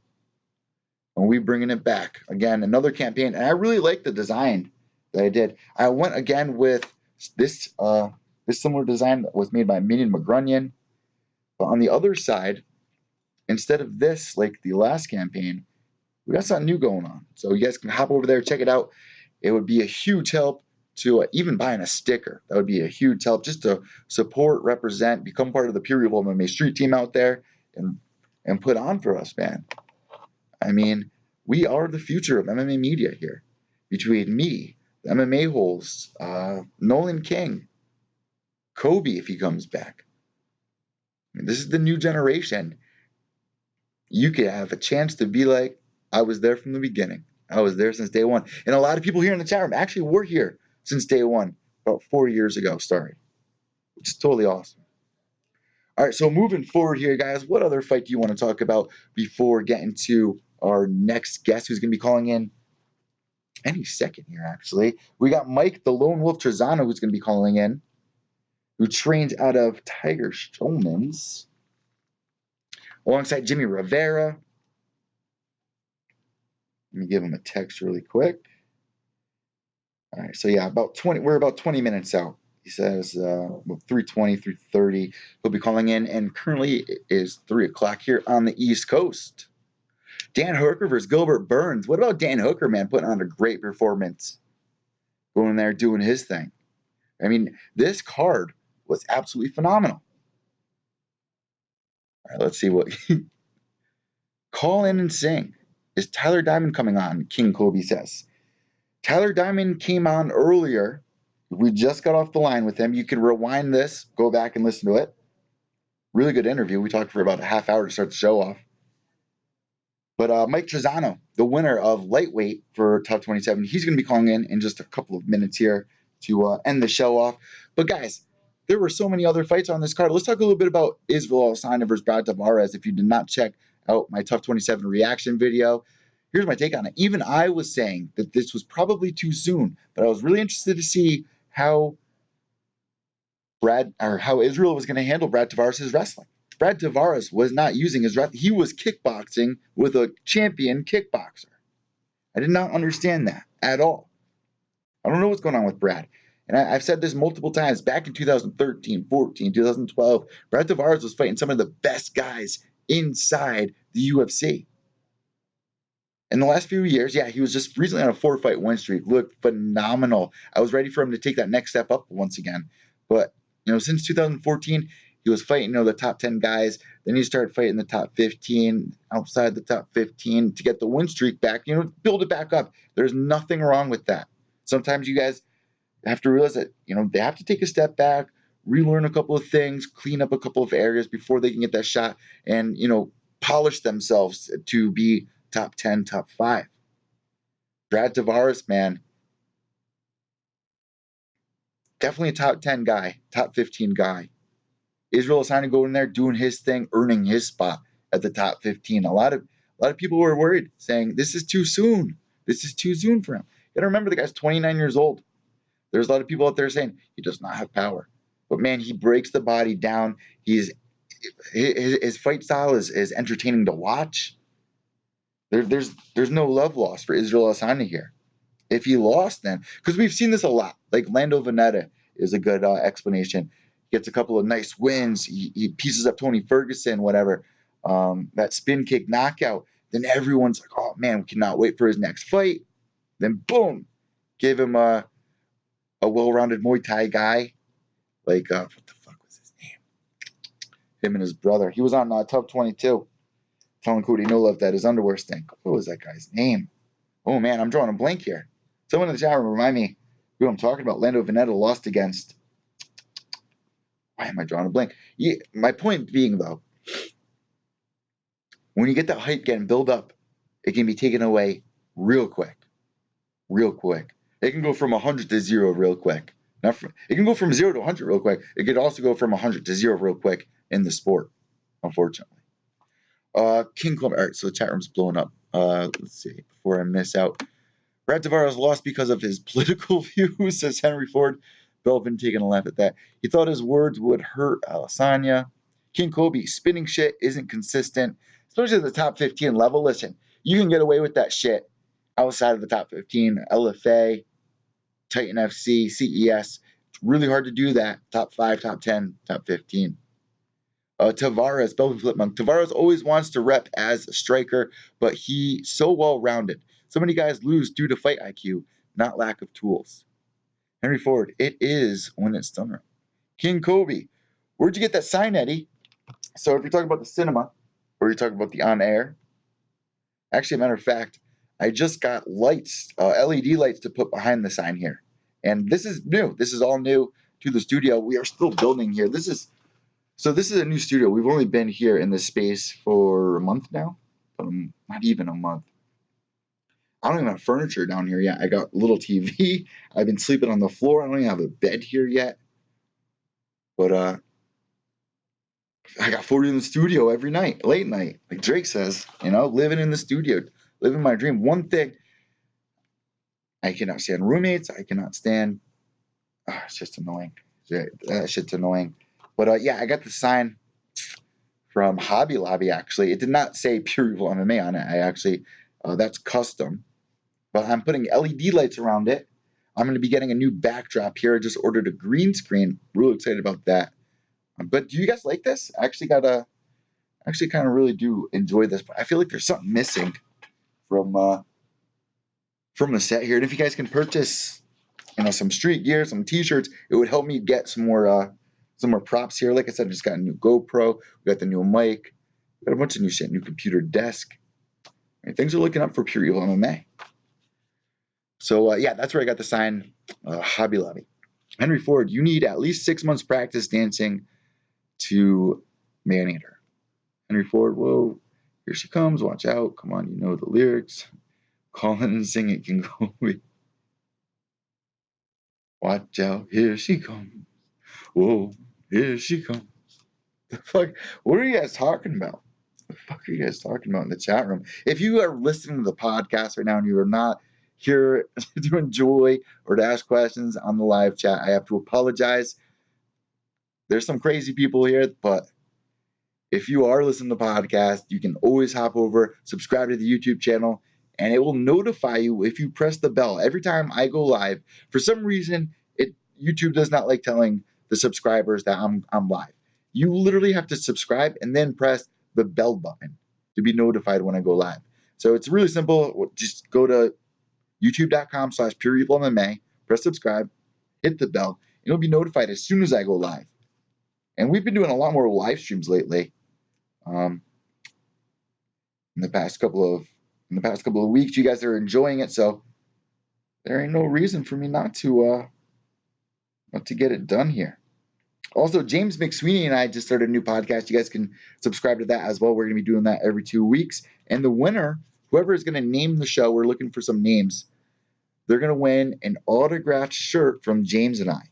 Speaker 1: And we bringing it back. Again, another campaign. And I really like the design that I did. I went again with this similar design that was made by Minion McGrunion. But on the other side, instead of this, like the last campaign, we got something new going on. So you guys can hop over there, check it out. It would be a huge help to even buying a sticker. That would be a huge help just to support, represent, become part of the Pure Evil MMA street team out there and put on for us, man. I mean, we are the future of MMA media here. Between me, the MMA holes, Nolan King, Kobe if he comes back. I mean, this is the new generation. You could have a chance to be like, I was there from the beginning. I was there since day one. And a lot of people here in the chat room actually were here since day one, about 4 years ago, which is totally awesome. All right, so moving forward here, guys, what other fight do you want to talk about before getting to our next guest who's going to be calling in any second here, actually? We got Mike, the Lone Wolf Trizano, who's going to be calling in, who trains out of Tiger Strowman's, alongside Jimmy Rivera. Let me give him a text really quick. All right, so yeah, we're about 20 minutes out. He says 3:20, 3:30. He'll be calling in, and currently it is 3 o'clock here on the East Coast. Dan Hooker versus Gilbert Burns. What about Dan Hooker, man, putting on a great performance, going in there doing his thing? I mean, this card was absolutely phenomenal. All right, let's see what call in and sing. Is Tyler Diamond coming on? King Kobe says. Tyler Diamond came on earlier. We just got off the line with him. You can rewind this, go back and listen to it. Really good interview. We talked for about a half hour to start the show off. But Mike Trizano, the winner of lightweight for TUF 27, he's going to be calling in just a couple of minutes here to end the show off. But guys, there were so many other fights on this card. Let's talk a little bit about Israel Adesanya versus Brad Tavares. If you did not check out my TUF 27 reaction video, here's my take on it. Even I was saying that this was probably too soon, but I was really interested to see how Israel was going to handle Brad Tavares' wrestling. Brad Tavares was not using his wrestling. He was kickboxing with a champion kickboxer. I did not understand that at all. I don't know what's going on with Brad. And I've said this multiple times. Back in 2013, 14, 2012, Brad Tavares was fighting some of the best guys inside the UFC. In the last few years, yeah, he was just recently on a 4-fight win streak. Looked phenomenal. I was ready for him to take that next step up once again. But, since 2014, he was fighting, the top 10 guys. Then he started fighting the top 15, outside the top 15 to get the win streak back, build it back up. There's nothing wrong with that. Sometimes you guys have to realize that, they have to take a step back, relearn a couple of things, clean up a couple of areas before they can get that shot and, polish themselves to be top 10, top 5. Brad Tavares, man, definitely a top 10 guy, top 15 guy. Israel Adesanya going in there, doing his thing, earning his spot at the top 15. A lot of people were worried, saying this is too soon. This is too soon for him. You got to remember the guy's 29 years old. There's a lot of people out there saying he does not have power, but man, he breaks the body down. His fight style is entertaining to watch. There's no love lost for Israel Adesanya here. If he lost, then because we've seen this a lot. Like Lando Veneta is a good explanation. Gets a couple of nice wins. He pieces up Tony Ferguson, whatever. That spin kick knockout. Then everyone's like, oh man, we cannot wait for his next fight. Then boom, give him a well-rounded Muay Thai guy. Like what the fuck was his name? Him and his brother. He was on TUF 22. Telling Cody No Love that his underwear stink. What was that guy's name? Oh man, I'm drawing a blank here. Someone in the chat room remind me who I'm talking about. Lando Veneta lost against. Why am I drawing a blank? Yeah, my point being, though, when you get that hype getting build up, it can be taken away real quick. Real quick. It can go from 100 to 0 real quick. It can go from 0 to 100 real quick. It could also go from 100 to 0 real quick in the sport, unfortunately. King Club. All right, so the chat room's blowing up. Let's see, before I miss out. Brad Tavares lost because of his political views, says Henry Ford. Belvin taking a laugh at that. He thought his words would hurt Adesanya. King Kobe, spinning shit isn't consistent, especially at the top 15 level. Listen, you can get away with that shit outside of the top 15. LFA, Titan FC, CES. It's really hard to do that. Top 5, top 10, top 15. Tavares, Belvin Flipmonk. Tavares always wants to rep as a striker, but he's so well-rounded. So many guys lose due to fight IQ, not lack of tools. Henry Ford, it is when it's done right. King Kobe, where'd you get that sign, Eddie? So if you're talking about the cinema, or you're talking about the on-air, actually, a matter of fact, I just got lights, LED lights to put behind the sign here. And this is new. This is all new to the studio. We are still building here. This is a new studio. We've only been here in this space for a month now, not even a month. I don't even have furniture down here yet. I got a little TV. I've been sleeping on the floor. I don't even have a bed here yet. But I got 40 in the studio every night, late night, like Drake says. Living in the studio, living my dream. One thing, I cannot stand roommates. I cannot stand. It's just annoying. That shit's annoying. But yeah, I got the sign from Hobby Lobby. Actually, it did not say Pure Evil MMA on it. That's custom. But I'm putting LED lights around it. I'm going to be getting a new backdrop here. I just ordered a green screen. Really excited about that. But do you guys like this? I actually kind of really do enjoy this. But I feel like there's something missing from the set here. And if you guys can purchase, some street gear, some T-shirts, it would help me get some more props here. Like I said, I just got a new GoPro. We got the new mic. We got a bunch of new shit. New computer desk. Things are looking up for Pure Evil MMA. So, yeah, that's where I got the sign, Hobby Lobby. Henry Ford, you need at least 6 months practice dancing to Man-Eater. Henry Ford, whoa, here she comes, watch out. Come on, you know the lyrics. Call in and sing it, King Kobe. Watch out, here she comes. Whoa, here she comes. The fuck? What are you guys talking about? The fuck are you guys talking about in the chat room? If you are listening to the podcast right now and you are not here to enjoy or to ask questions on the live chat, I have to apologize. There's some crazy people here, but if you are listening to the podcast, you can always hop over, subscribe to the YouTube channel, and it will notify you if you press the bell. Every time I go live, for some reason, YouTube does not like telling the subscribers that I'm live. You literally have to subscribe and then press the bell button to be notified when I go live. So it's really simple. Just go to youtube.com/PureEvilMMA, press subscribe, hit the bell, and you'll be notified as soon as I go live. And we've been doing a lot more live streams lately. In the past couple of weeks, you guys are enjoying it, so there ain't no reason for me not to get it done here. Also, James McSweeney and I just started a new podcast. You guys can subscribe to that as well. We're going to be doing that every 2 weeks. And the winner, whoever is going to name the show, we're looking for some names. They're going to win an autographed shirt from James and I.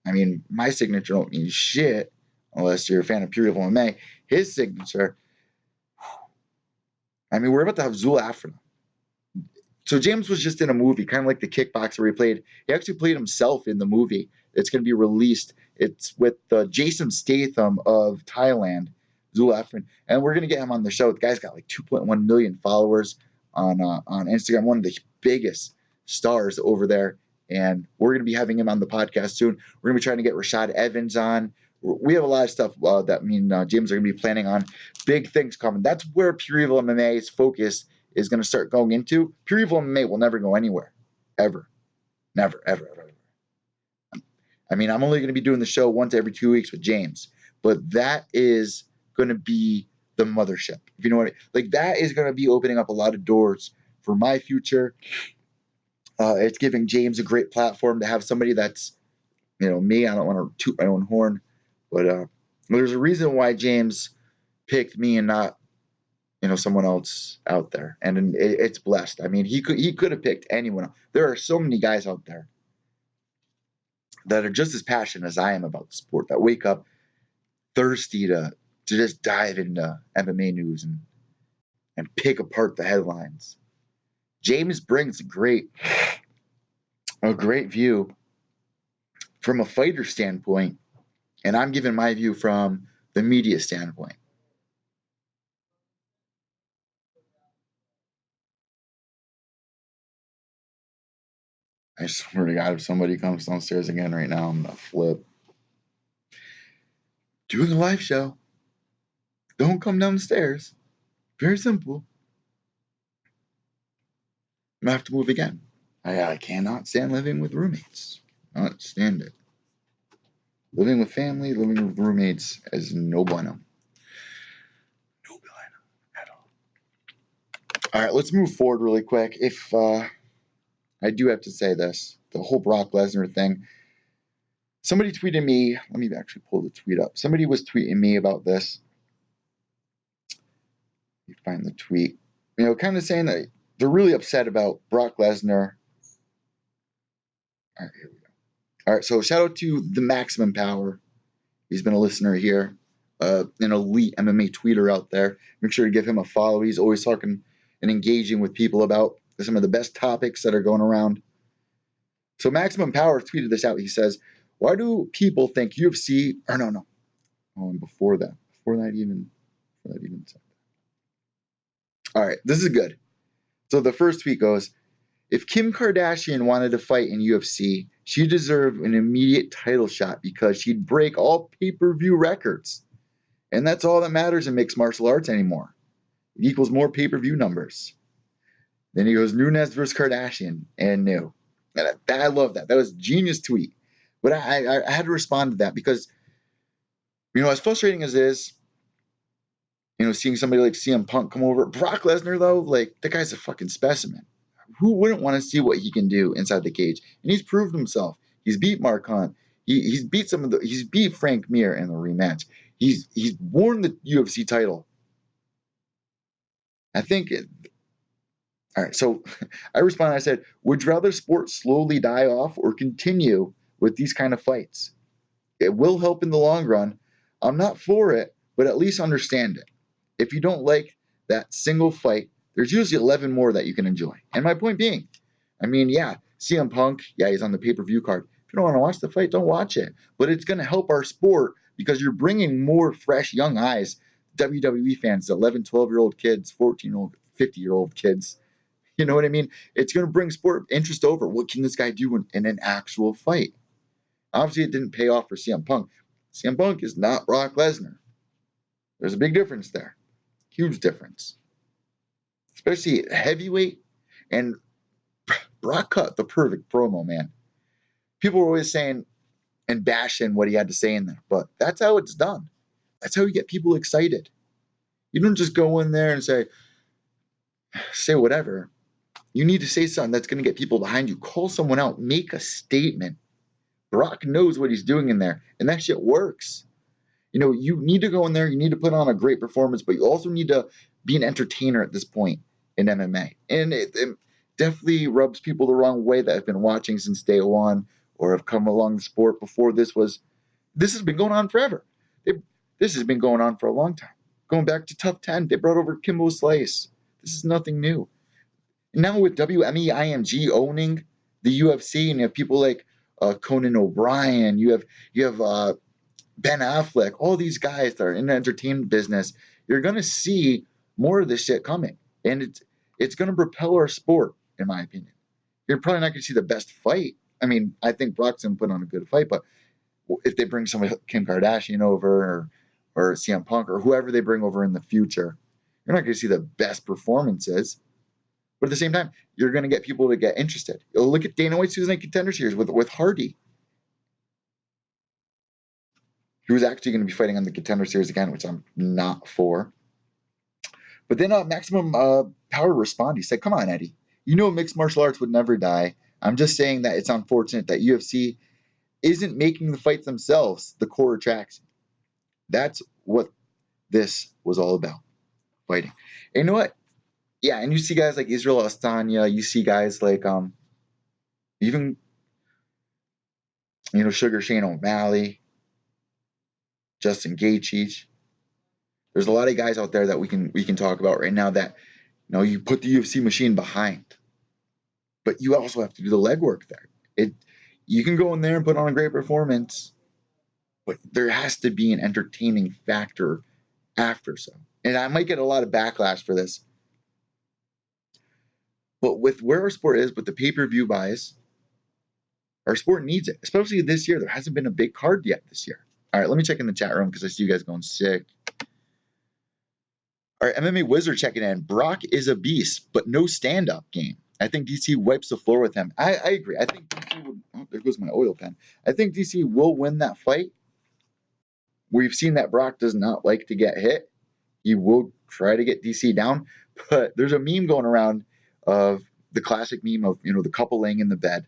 Speaker 1: I mean, my signature don't mean shit unless you're a fan of Pure Evil MMA. His signature, I mean, we're about to have Zul Afrin. So James was just in a movie, kind of like the kickboxer he played. He actually played himself in the movie. It's going to be released. It's with Jason Statham of Thailand, Zul Afrin, and we're going to get him on the show. The guy's got like 2.1 million followers on Instagram, one of the biggest stars over there. And we're going to be having him on the podcast soon. We're going to be trying to get Rashad Evans on. We have a lot of stuff that me and James are going to be planning on. Big things coming. That's where Pure Evil MMA's focus is going to start going into. Pure Evil MMA will never go anywhere. Ever. Never, ever, ever, ever. I mean, I'm only going to be doing the show once every 2 weeks with James. But that is going to be the mothership. If you know what I mean. Like, that is going to be opening up a lot of doors for my future. It's giving James a great platform to have somebody that's, me. I don't want to toot my own horn. But there's a reason why James picked me and not someone else out there, and it's blessed. I mean, he could have picked anyone. There are so many guys out there that are just as passionate as I am about the sport, that wake up thirsty to just dive into MMA news and pick apart the headlines. James brings a great view from a fighter standpoint, and I'm giving my view from the media standpoint. I swear to God, if somebody comes downstairs again right now, I'm going to flip. Doing a live show. Don't come downstairs. Very simple. I'm going to have to move again. I cannot stand living with roommates. Not stand it. Living with family, living with roommates is no bueno. No bueno at all. All right, let's move forward really quick. If I do have to say this, the whole Brock Lesnar thing. Somebody tweeted me. Let me actually pull the tweet up. Somebody was tweeting me about this. You find the tweet. Kind of saying that they're really upset about Brock Lesnar. All right, here we go. All right, so shout out to the Maximum Power. He's been a listener here, an elite MMA tweeter out there. Make sure to give him a follow. He's always talking and engaging with people about some of the best topics that are going around. So Maximum Power tweeted this out. He says, "Why do people think UFC?" Or no. Oh, and before that even said. All right, this is good. So the first tweet goes, "If Kim Kardashian wanted to fight in UFC, she deserved an immediate title shot because she'd break all pay-per-view records. And that's all that matters in mixed martial arts anymore. It equals more pay-per-view numbers." Then he goes, "Nunes versus Kardashian," and no. And I love that. That was a genius tweet. But I had to respond to that because, as frustrating as it is, seeing somebody like CM Punk come over. Brock Lesnar, though, the guy's a fucking specimen. Who wouldn't want to see what he can do inside the cage? And he's proved himself. He's beat Mark Hunt. He's beat he's beat Frank Mir in the rematch. He's won the UFC title. I think all right, so I responded, I said, "Would you rather sports slowly die off or continue with these kind of fights? It will help in the long run. I'm not for it, but at least understand it. If you don't like that single fight, there's usually 11 more that you can enjoy." And my point being, CM Punk, he's on the pay-per-view card. If you don't want to watch the fight, don't watch it. But it's going to help our sport because you're bringing more fresh, young eyes, WWE fans, 11, 12-year-old kids, 14-year-old, 50-year-old kids. You know what I mean? It's going to bring sport interest over. What can this guy do in an actual fight? Obviously, it didn't pay off for CM Punk. CM Punk is not Brock Lesnar. There's a big difference there. Huge difference. Especially at heavyweight. And Brock cut the perfect promo, man. People were always saying and bashing what he had to say in there. But that's how it's done. That's how you get people excited. You don't just go in there and say whatever. You need to say something that's going to get people behind you. Call someone out. Make a statement. Brock knows what he's doing in there, and that shit works. You need to go in there. You need to put on a great performance, but you also need to be an entertainer at this point in MMA. And it definitely rubs people the wrong way that have been watching since day one or have come along the sport before this has been going on forever. This has been going on for a long time. Going back to TUF 10, they brought over Kimbo Slice. This is nothing new. And now with WME owning the UFC, and you have people like Conan O'Brien, you have Ben Affleck, all these guys that are in the entertainment business, you're going to see more of this shit coming. And it's going to propel our sport, in my opinion. You're probably not going to see the best fight. I mean, I think Brock's going to put on a good fight, but if they bring somebody like Kim Kardashian over or CM Punk or whoever they bring over in the future, you're not going to see the best performances. But at the same time, you're going to get people to get interested. You'll look at Dana White's Tuesday Night Contender Series with Hardy, who's actually going to be fighting on the Contender Series again, which I'm not for. But then Maximum Power responded. He said, "Come on, Eddie. You know mixed martial arts would never die. I'm just saying that it's unfortunate that UFC isn't making the fights themselves the core attraction. That's what this was all about, fighting." And you know what? Yeah, and you see guys like Israel Astana. You see guys like even Sugar Shane O'Malley, Justin Gaethje. There's a lot of guys out there that we can talk about right now that you put the UFC machine behind, but you also have to do the legwork there. You can go in there and put on a great performance, but there has to be an entertaining factor after. So, and I might get a lot of backlash for this, but with where our sport is, with the pay-per-view buys, our sport needs it, especially this year. There hasn't been a big card yet this year. All right, let me check in the chat room because I see you guys going sick. All right, MMA Wizard checking in. Brock is a beast, but no stand-up game. I think DC wipes the floor with him. I agree. I think DC would. Oh, there goes my oil pen. I think DC will win that fight. We've seen that Brock does not like to get hit. He will try to get DC down, but there's a meme going around of the classic meme of the couple laying in the bed,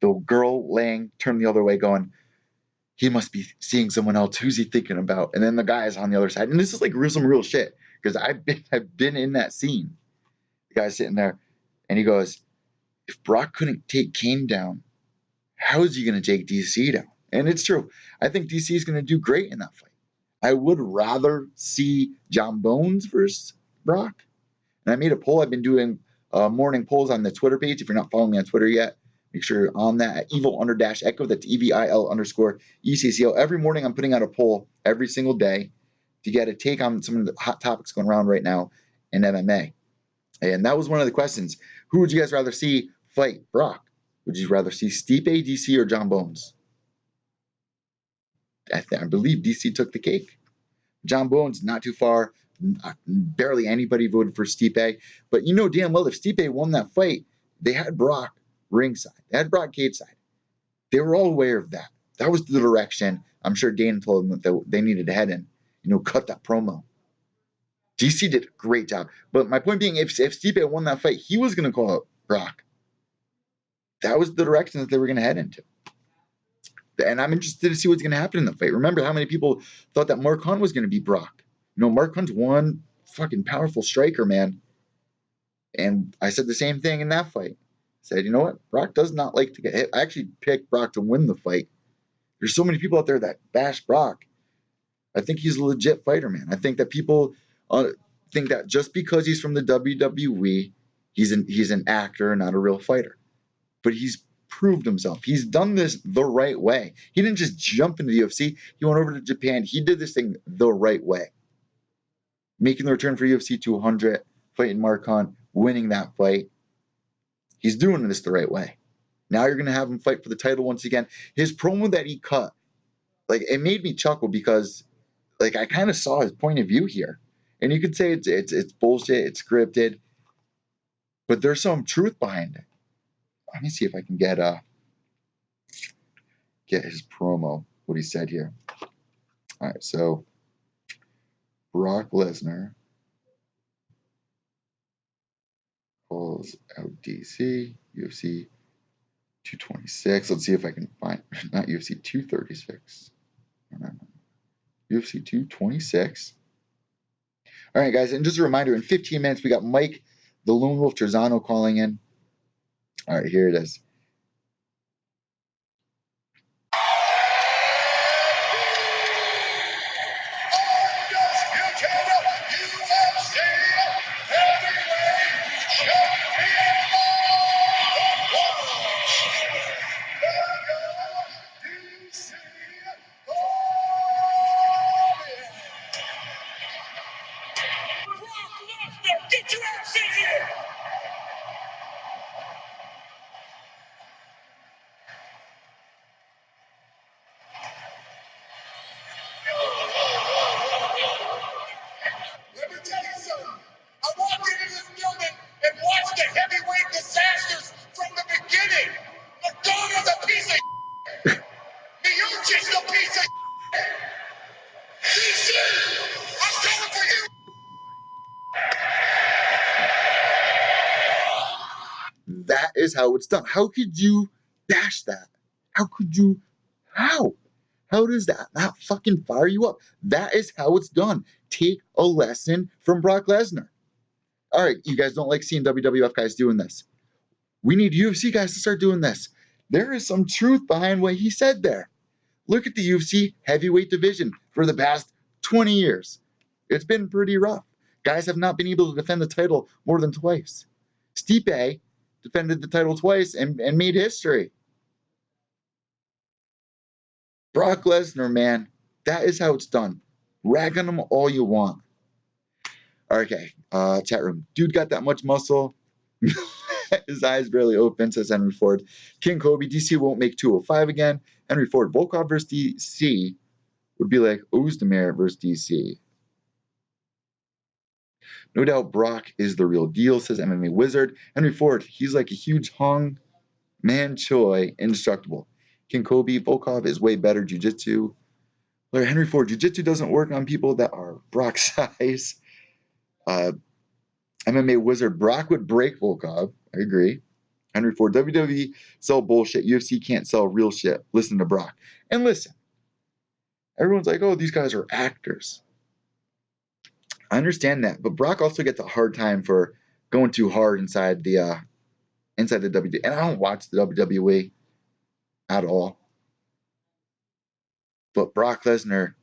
Speaker 1: the girl laying turned the other way, going, "He must be seeing someone else. Who's he thinking about?" And then the guy's on the other side, and this is like some real shit because I've been in that scene. The guy's sitting there, and he goes, "If Brock couldn't take Kane down, how is he going to take DC down?" And it's true. I think DC is going to do great in that fight. I would rather see John Bones versus Brock. And I made a poll. I've been doing morning polls on the Twitter page. If you're not following me on Twitter yet, make sure you're on that at evil_echo. That's EVIL_ECCO. Every morning I'm putting out a poll every single day to get a take on some of the hot topics going around right now in MMA. And that was one of the questions. Who would you guys rather see fight Brock? Would you rather see Stipe, DC, or John Bones? I believe DC took the cake. John Bones, not too far. Barely anybody voted for Stipe. But damn well if Stipe won that fight, they had Brock ringside. They had Brock cage side. They were all aware of that. That was the direction. I'm sure Dana told them that they needed to head in. Cut that promo. DC did a great job. But my point being, if Stipe won that fight, he was going to call out Brock. That was the direction that they were going to head into. And I'm interested to see what's going to happen in the fight. Remember how many people thought that Mark Hunt was going to beat Brock? Mark Hunt's one fucking powerful striker, man. And I said the same thing in that fight. I said, you know what? Brock does not like to get hit. I actually picked Brock to win the fight. There's so many people out there that bash Brock. I think he's a legit fighter, man. I think that people think that just because he's from the WWE, he's an actor, not a real fighter. But he's proved himself. He's done this the right way. He didn't just jump into the UFC. He went over to Japan. He did this thing the right way. Making the return for UFC 200, fighting Mark Hunt, winning that fight. He's doing this the right way. Now you're going to have him fight for the title once again. His promo that he cut, it made me chuckle because, I kind of saw his point of view here. And you could say it's bullshit, it's scripted, but there's some truth behind it. Let me see if I can get his promo, what he said here. All right, so Brock Lesnar calls out DC, UFC 226. Let's see if I can find, not UFC 236. No. UFC 226. All right, guys, and just a reminder, in 15 minutes, we got Mike, the Lone Wolf Trizano calling in. All right, here it is.
Speaker 3: UFC here. Let me tell you something. I walked into this building and watched the heavyweight disasters from the beginning. Madonna's a piece of Miocic's a piece of DC, I'm coming for you.
Speaker 1: That is how it's done. How could you bash that? How could you? How? How does that not fucking fire you up? That is how it's done. Take a lesson from Brock Lesnar. All right, you guys don't like seeing WWF guys doing this. We need UFC guys to start doing this. There is some truth behind what he said there. Look at the UFC heavyweight division for the past 20 years. It's been pretty rough. Guys have not been able to defend the title more than twice. Stipe defended the title twice and made history. Brock Lesnar, man, that is how it's done. Rag on him all you want. Okay, chat room. Dude got that much muscle. His eyes barely open, says Henry Ford. King Kobe, DC won't make 205 again. Henry Ford, Volkov versus DC would be like Ozdemir versus DC. No doubt Brock is the real deal, says MMA Wizard. Henry Ford, he's like a huge hung man Choi, indestructible. King Kobe, Volkov is way better jiu-jitsu. Henry Ford, jiu-jitsu doesn't work on people that are Brock's size. MMA Wizard, Brock would break Volkov. I agree. Henry Ford, WWE sell bullshit. UFC can't sell real shit. Listen to Brock. And listen, everyone's like, oh, these guys are actors. I understand that, but Brock also gets a hard time for going too hard inside the WWE. And I don't watch the WWE at all. But Brock Lesnar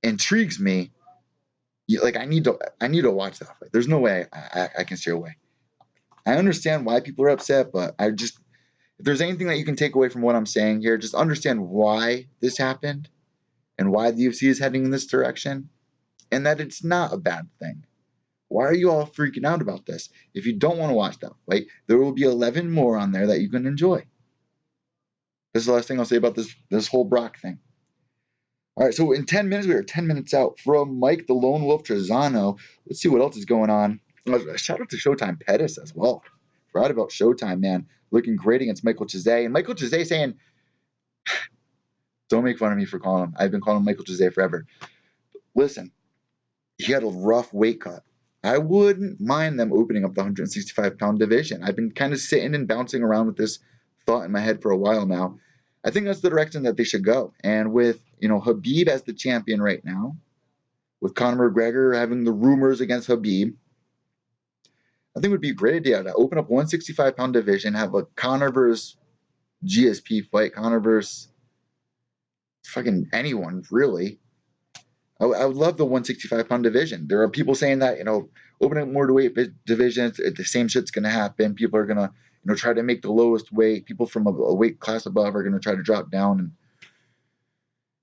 Speaker 1: intrigues me. Like I need to watch that fight. There's no way I can steer away. I understand why people are upset, but if there's anything that you can take away from what I'm saying here, just understand why this happened and why the UFC is heading in this direction, and that it's not a bad thing. Why are you all freaking out about this? If you don't want to watch that fight, there will be 11 more on there that you can enjoy. This is the last thing I'll say about this whole Brock thing. All right, so in 10 minutes, we are 10 minutes out from Mike the Lone Wolf Trizano. Let's see what else is going on. Shout out to Showtime Pettis as well. Forgot about Showtime, man. Looking great against Michael Chize. And Michael Chize saying, don't make fun of me for calling him. I've been calling him Michael Chize forever. Listen, he had a rough weight cut. I wouldn't mind them opening up the 165-pound division. I've been kind of sitting and bouncing around with this thought in my head for a while now. I think that's the direction that they should go. And with, Habib as the champion right now, with Conor McGregor having the rumors against Habib, I think it would be a great idea to open up 165-pound division, have a Conor versus GSP fight, Conor versus fucking anyone, really. I would love the 165-pound division. There are people saying that, opening up more to weight divisions, the same shit's going to happen. People are going to, try to make the lowest weight. People from a weight class above are going to try to drop down and,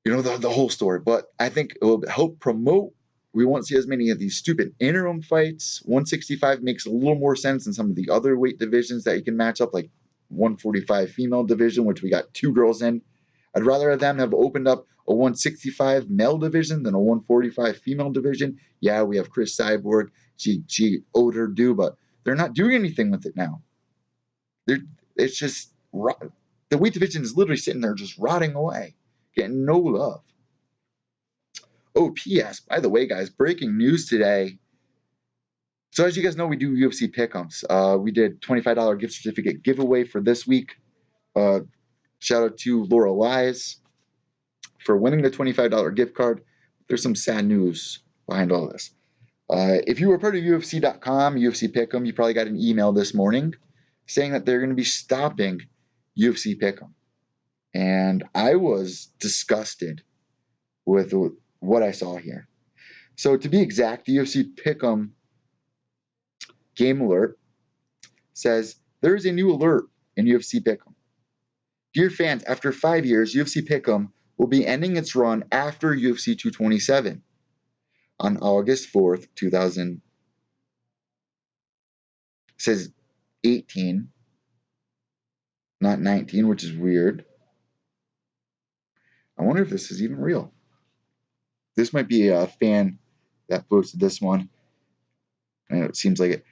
Speaker 1: the whole story. But I think it will help promote. We won't see as many of these stupid interim fights. 165 makes a little more sense than some of the other weight divisions that you can match up, like 145 female division, which we got 2 girls in. I'd rather them have opened up a 165 male division than a 145 female division. Yeah, we have Chris Cyborg. She owed her due, but they're not doing anything with it now. It's just the weight division is literally sitting there just rotting away, getting no love. Oh, P.S. By the way, guys, breaking news today. So as you guys know, we do UFC pick'ems. We did $25 gift certificate giveaway for this week. Shout out to Laura Lies for winning the $25 gift card. There's some sad news behind all this. If you were part of UFC.com, UFC Pick'em, you probably got an email this morning saying that they're going to be stopping UFC Pick'em. And I was disgusted with what I saw here. So to be exact, the UFC Pick'em game alert says there is a new alert in UFC Pick'em. Dear fans, after 5 years, UFC Pick'em will be ending its run after UFC 227 on August 4th, 2000. says 18, not 19, which is weird. I wonder if this is even real. This might be a fan that posted this one. And it seems like it.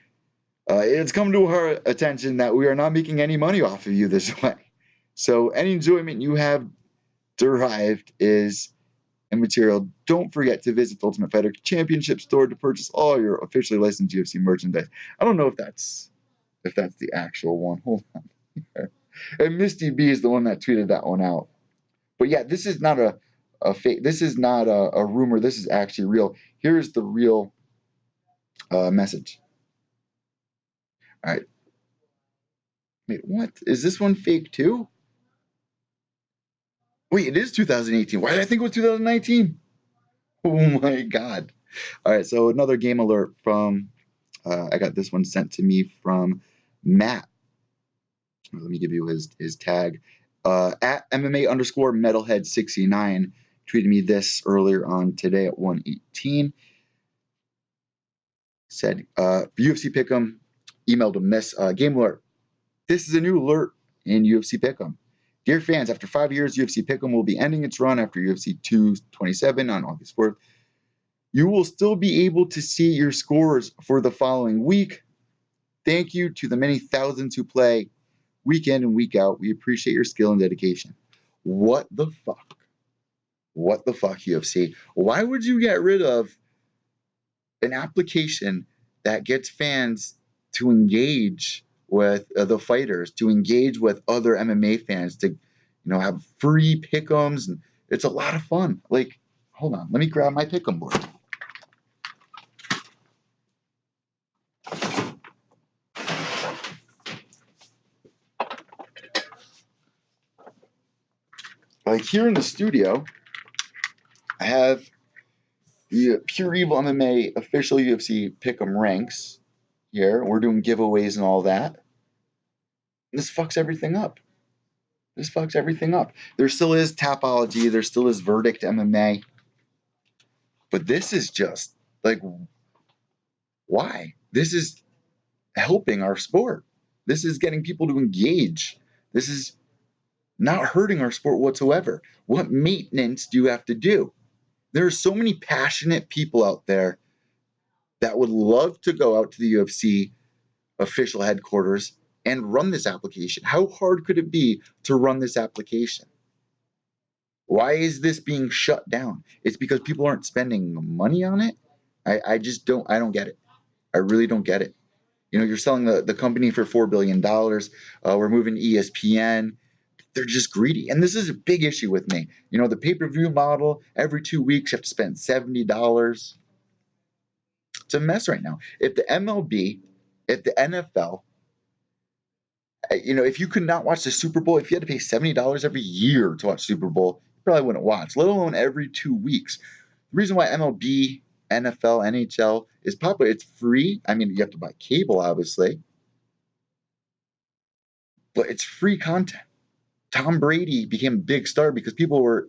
Speaker 1: It's come to our attention that we are not making any money off of you this way. So any enjoyment you have derived is immaterial. Don't forget to visit the Ultimate Fighter Championship store to purchase all your officially licensed UFC merchandise. I don't know if that's the actual one. Hold on. And Misty B is the one that tweeted that one out. But yeah, this is not a fake. This is not a rumor. This is actually real. Here's the real message. All right. Wait, what? Is this one fake too? Wait, it is 2018. Why did I think it was 2019? Oh my god. All right, so another game alert from, I got this one sent to me from Matt. Let me give you his tag. At MMA_metalhead69 tweeted me this earlier on today at 1:18. Said, UFC Pick'em, emailed him this game alert. This is a new alert in UFC Pick'em. Dear fans, after 5 years, UFC Pick'em will be ending its run after UFC 227 on August 4th. You will still be able to see your scores for the following week. Thank you to the many thousands who play week in and week out. We appreciate your skill and dedication. What the fuck? What the fuck, UFC? Why would you get rid of an application that gets fans to engage with the fighters, to engage with other MMA fans, to have free pick'ems, and it's a lot of fun. Like, hold on, let me grab my pick'em board. Like here in the studio, I have the Pure Evil MMA official UFC Pick'em ranks here. We're doing giveaways and all that. And this fucks everything up. This fucks everything up. There still is Tapology. There still is Verdict MMA. But this is just like, why? This is helping our sport. This is getting people to engage. This is not hurting our sport whatsoever. What maintenance do you have to do? There are so many passionate people out there that would love to go out to the UFC official headquarters and run this application. How hard could it be to run this application? Why is this being shut down? It's because people aren't spending money on it. I don't get it. I really don't get it. You're selling the company for $4 billion. We're moving to ESPN. They're just greedy. And this is a big issue with me. The pay-per-view model, every 2 weeks you have to spend $70. It's a mess right now. If the MLB, if the NFL, if you could not watch the Super Bowl, if you had to pay $70 every year to watch Super Bowl, you probably wouldn't watch, let alone every 2 weeks. The reason why MLB, NFL, NHL is popular, it's free. I mean, you have to buy cable, obviously, but it's free content. Tom Brady became a big star because people were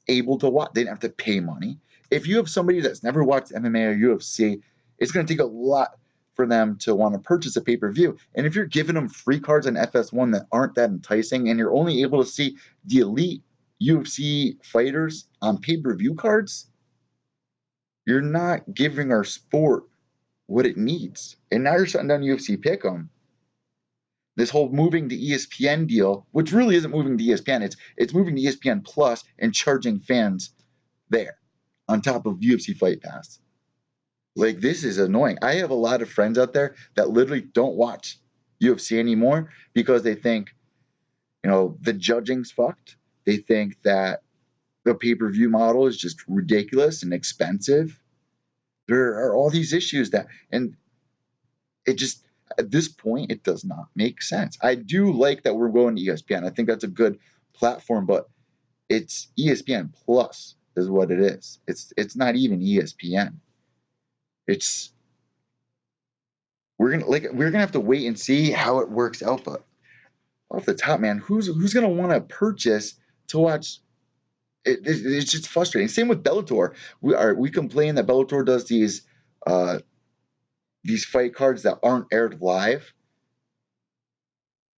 Speaker 1: able to watch. They didn't have to pay money. If you have somebody that's never watched MMA or UFC, it's going to take a lot for them to want to purchase a pay-per-view. And if you're giving them free cards on FS1 that aren't that enticing, and you're only able to see the elite UFC fighters on pay-per-view cards, you're not giving our sport what it needs. And now you're shutting down UFC Pick'em. This whole moving to ESPN deal, which really isn't moving to ESPN, it's moving to ESPN Plus and charging fans there on top of UFC Fight Pass. Like, this is annoying. I have a lot of friends out there that literally don't watch UFC anymore because they think, the judging's fucked. They think that the pay-per-view model is just ridiculous and expensive. There are all these issues and it just, at this point, it does not make sense. I do like that we're going to ESPN. I think that's a good platform, but it's ESPN Plus is what it is. It's not even ESPN. We're gonna have to wait and see how it works out. But off the top, man, who's gonna want to purchase to watch? It's just frustrating. Same with Bellator. We complain that Bellator does these fight cards that aren't aired live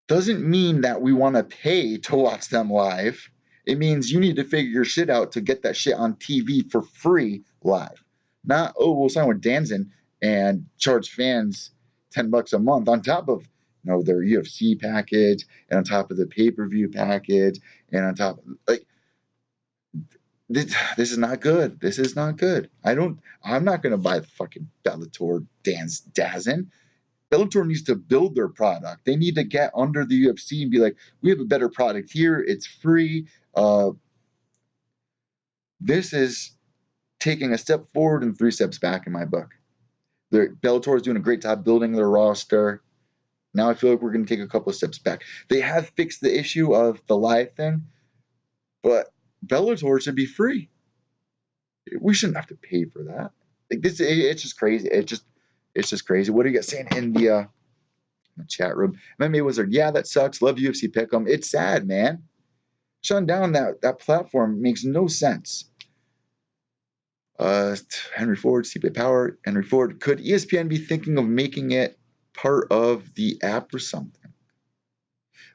Speaker 1: doesn't mean that we want to pay to watch them live. It means you need to figure your shit out to get that shit on TV for free live. Not, oh, we'll sign with Danzin and charge fans $10 a month on top of their UFC package and on top of the pay-per-view package and on top of, like, this is not good. This is not good. I'm not going to buy the fucking Bellator Dazin. Bellator needs to build their product. They need to get under the UFC and be like, we have a better product here. It's free. This is taking a step forward and 3 steps back in my book. Bellator is doing a great job building their roster. Now I feel like we're going to take a couple of steps back. They have fixed the issue of the live thing, but Bellator should be free. We shouldn't have to pay for that. Like this, it's just crazy. It's just crazy. What are you guys saying in the chat room? MMA Wizard, yeah, that sucks. Love UFC Pick'em. It's sad, man. Shutting down that platform makes no sense. Henry Ford, CP Power, Henry Ford. Could ESPN be thinking of making it part of the app or something?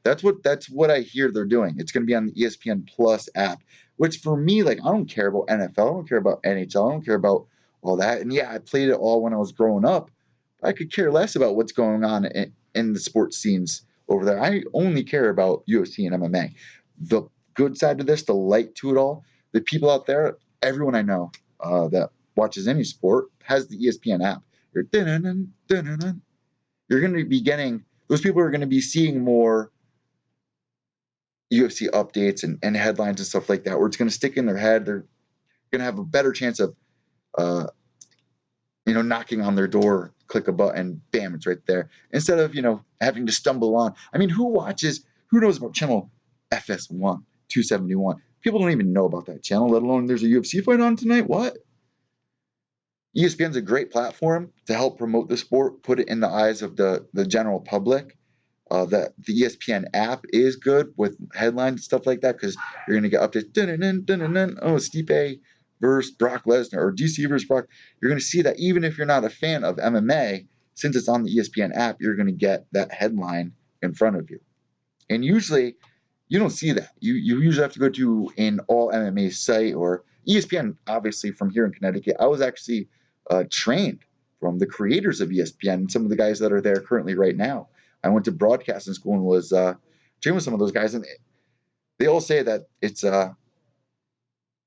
Speaker 1: That's what I hear they're doing. It's going to be on the ESPN Plus app, which for me, like, I don't care about NFL, I don't care about NHL, I don't care about all that. And yeah, I played it all when I was growing up. I could care less about what's going on in the sports scenes over there. I only care about UFC and MMA. The good side of this, the light to it all, the people out there, everyone I know that watches any sport has the ESPN app. You're going to be getting, those people are going to be seeing more UFC updates and headlines and stuff like that, where it's going to stick in their head. They're going to have a better chance of, knocking on their door, click a button, bam, it's right there. Instead of, having to stumble on. I mean, who knows about channel Ep.127? People don't even know about that channel, let alone there's a UFC fight on tonight. What? ESPN's a great platform to help promote the sport, put it in the eyes of the general public. That the ESPN app is good with headlines and stuff like that, because you're going to get updates. Oh, Stipe versus Brock Lesnar or DC versus Brock. You're going to see that even if you're not a fan of MMA, since it's on the ESPN app, you're going to get that headline in front of you. And usually, you don't see that. You usually have to go to an all MMA site or ESPN. Obviously, from here in Connecticut, I was actually trained from the creators of ESPN and some of the guys that are there currently right now. I went to broadcasting school and was trained with some of those guys, and they all say that it's ESPN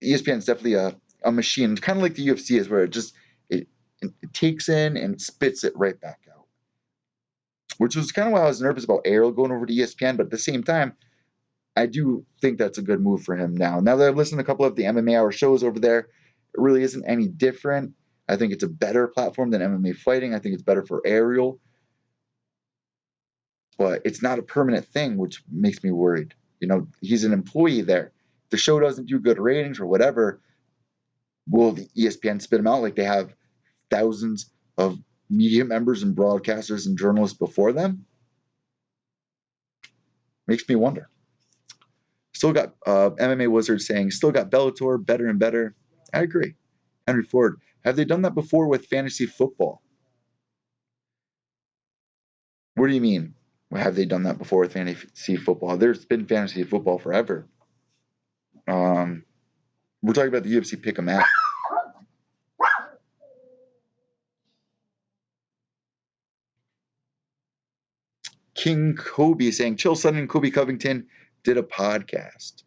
Speaker 1: is definitely a machine, kind of like the UFC is, where it takes in and spits it right back out. Which was kind of why I was nervous about Ariel going over to ESPN, but at the same time, I do think that's a good move for him now. Now that I've listened to a couple of the MMA Hour shows over there, it really isn't any different. I think it's a better platform than MMA Fighting. I think it's better for Ariel. But it's not a permanent thing, which makes me worried. He's an employee there. If the show doesn't do good ratings or whatever, will the ESPN spit him out like they have thousands of media members and broadcasters and journalists before them? Makes me wonder. Still got MMA Wizard saying, still got Bellator, better and better. I agree. Henry Ford, have they done that before with fantasy football? What do you mean? Have they done that before with fantasy football? There's been fantasy football forever. We're talking about the UFC Pick'em app. King Kobe saying, Chill Sutton and Kobe Covington did a podcast.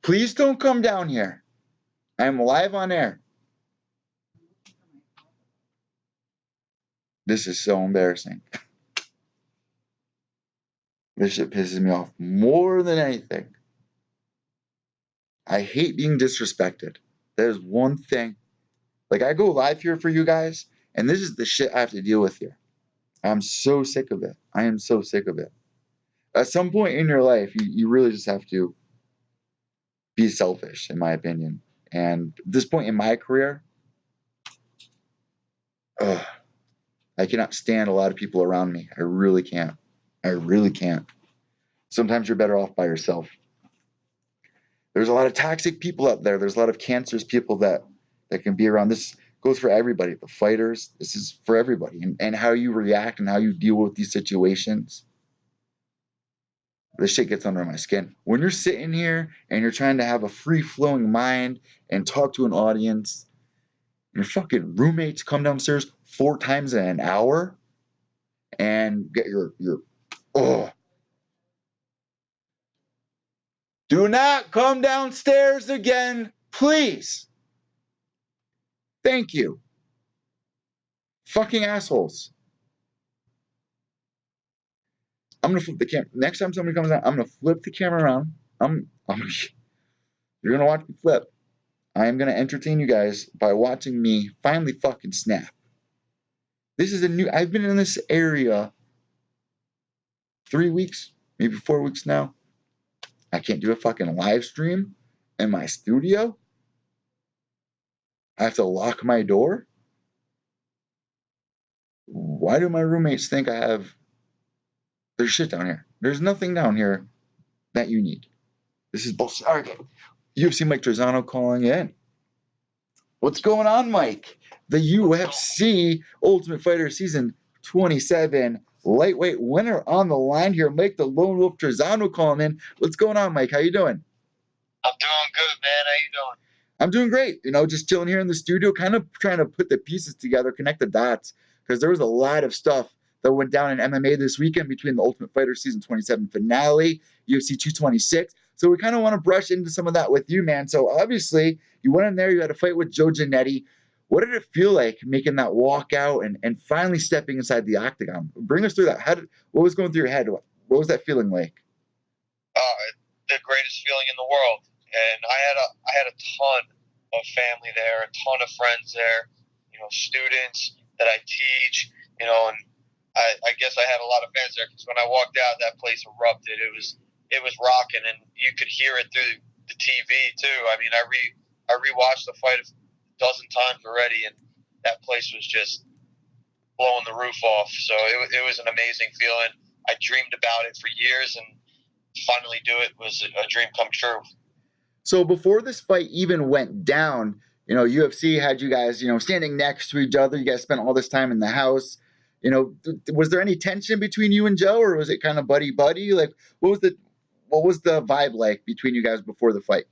Speaker 1: Please don't come down here. I'm live on air. This is so embarrassing. This shit pisses me off more than anything. I hate being disrespected. There's one thing. Like, I go live here for you guys, and this is the shit I have to deal with here. I'm so sick of it. I am so sick of it. At some point in your life, you really just have to be selfish, in my opinion. And at this point in my career, I cannot stand a lot of people around me. I really can't. I really can't. Sometimes you're better off by yourself. There's a lot of toxic people out there. There's a lot of cancerous people that can be around. This goes for everybody. The fighters, this is for everybody. And how you react and how you deal with these situations. This shit gets under my skin. When you're sitting here and you're trying to have a free-flowing mind and talk to an audience, your fucking roommates come downstairs 4 times in an hour and get your oh. Do not come downstairs again, please. Thank you. Fucking assholes. I'm gonna flip the camera. Next time somebody comes out, I'm gonna flip the camera around. You're gonna watch me flip. I am gonna entertain you guys by watching me finally fucking snap. This is I've been in this area 3 weeks, maybe 4 weeks now. I can't do a fucking live stream in my studio. I have to lock my door. Why do my roommates think I have... There's shit down here. There's nothing down here that you need. This is bullshit. Okay. UFC Mike Trizano calling in. What's going on, Mike? The UFC Ultimate Fighter Season 27 lightweight winner on the line here. Mike the Lone Wolf Trizano calling in. What's going on, Mike? How you doing?
Speaker 2: I'm doing good, man. How you doing?
Speaker 1: I'm doing great. Just chilling here in the studio, kind of trying to put the pieces together, connect the dots, because there was a lot of stuff that went down in MMA this weekend between the Ultimate Fighter Season 27 finale, UFC 226. So we kind of want to brush into some of that with you, man. So obviously, you went in there, you had a fight with Joe Giannetti. What did it feel like making that walkout and finally stepping inside the octagon? Bring us through that. What was going through your head? What was that feeling like?
Speaker 2: The greatest feeling in the world. And I had a ton of family there, a ton of friends there, students that I teach, and I guess I had a lot of fans there because when I walked out, that place erupted. It was rocking, and you could hear it through the TV too. I mean, I rewatched the fight a dozen times already, and that place was just blowing the roof off. So it was an amazing feeling. I dreamed about it for years, and finally do it was a dream come true.
Speaker 1: So before this fight even went down, UFC had you guys, standing next to each other. You guys spent all this time in the house. Was there any tension between you and Joe, or was it kind of buddy? Like, what was the vibe like between you guys before the fight?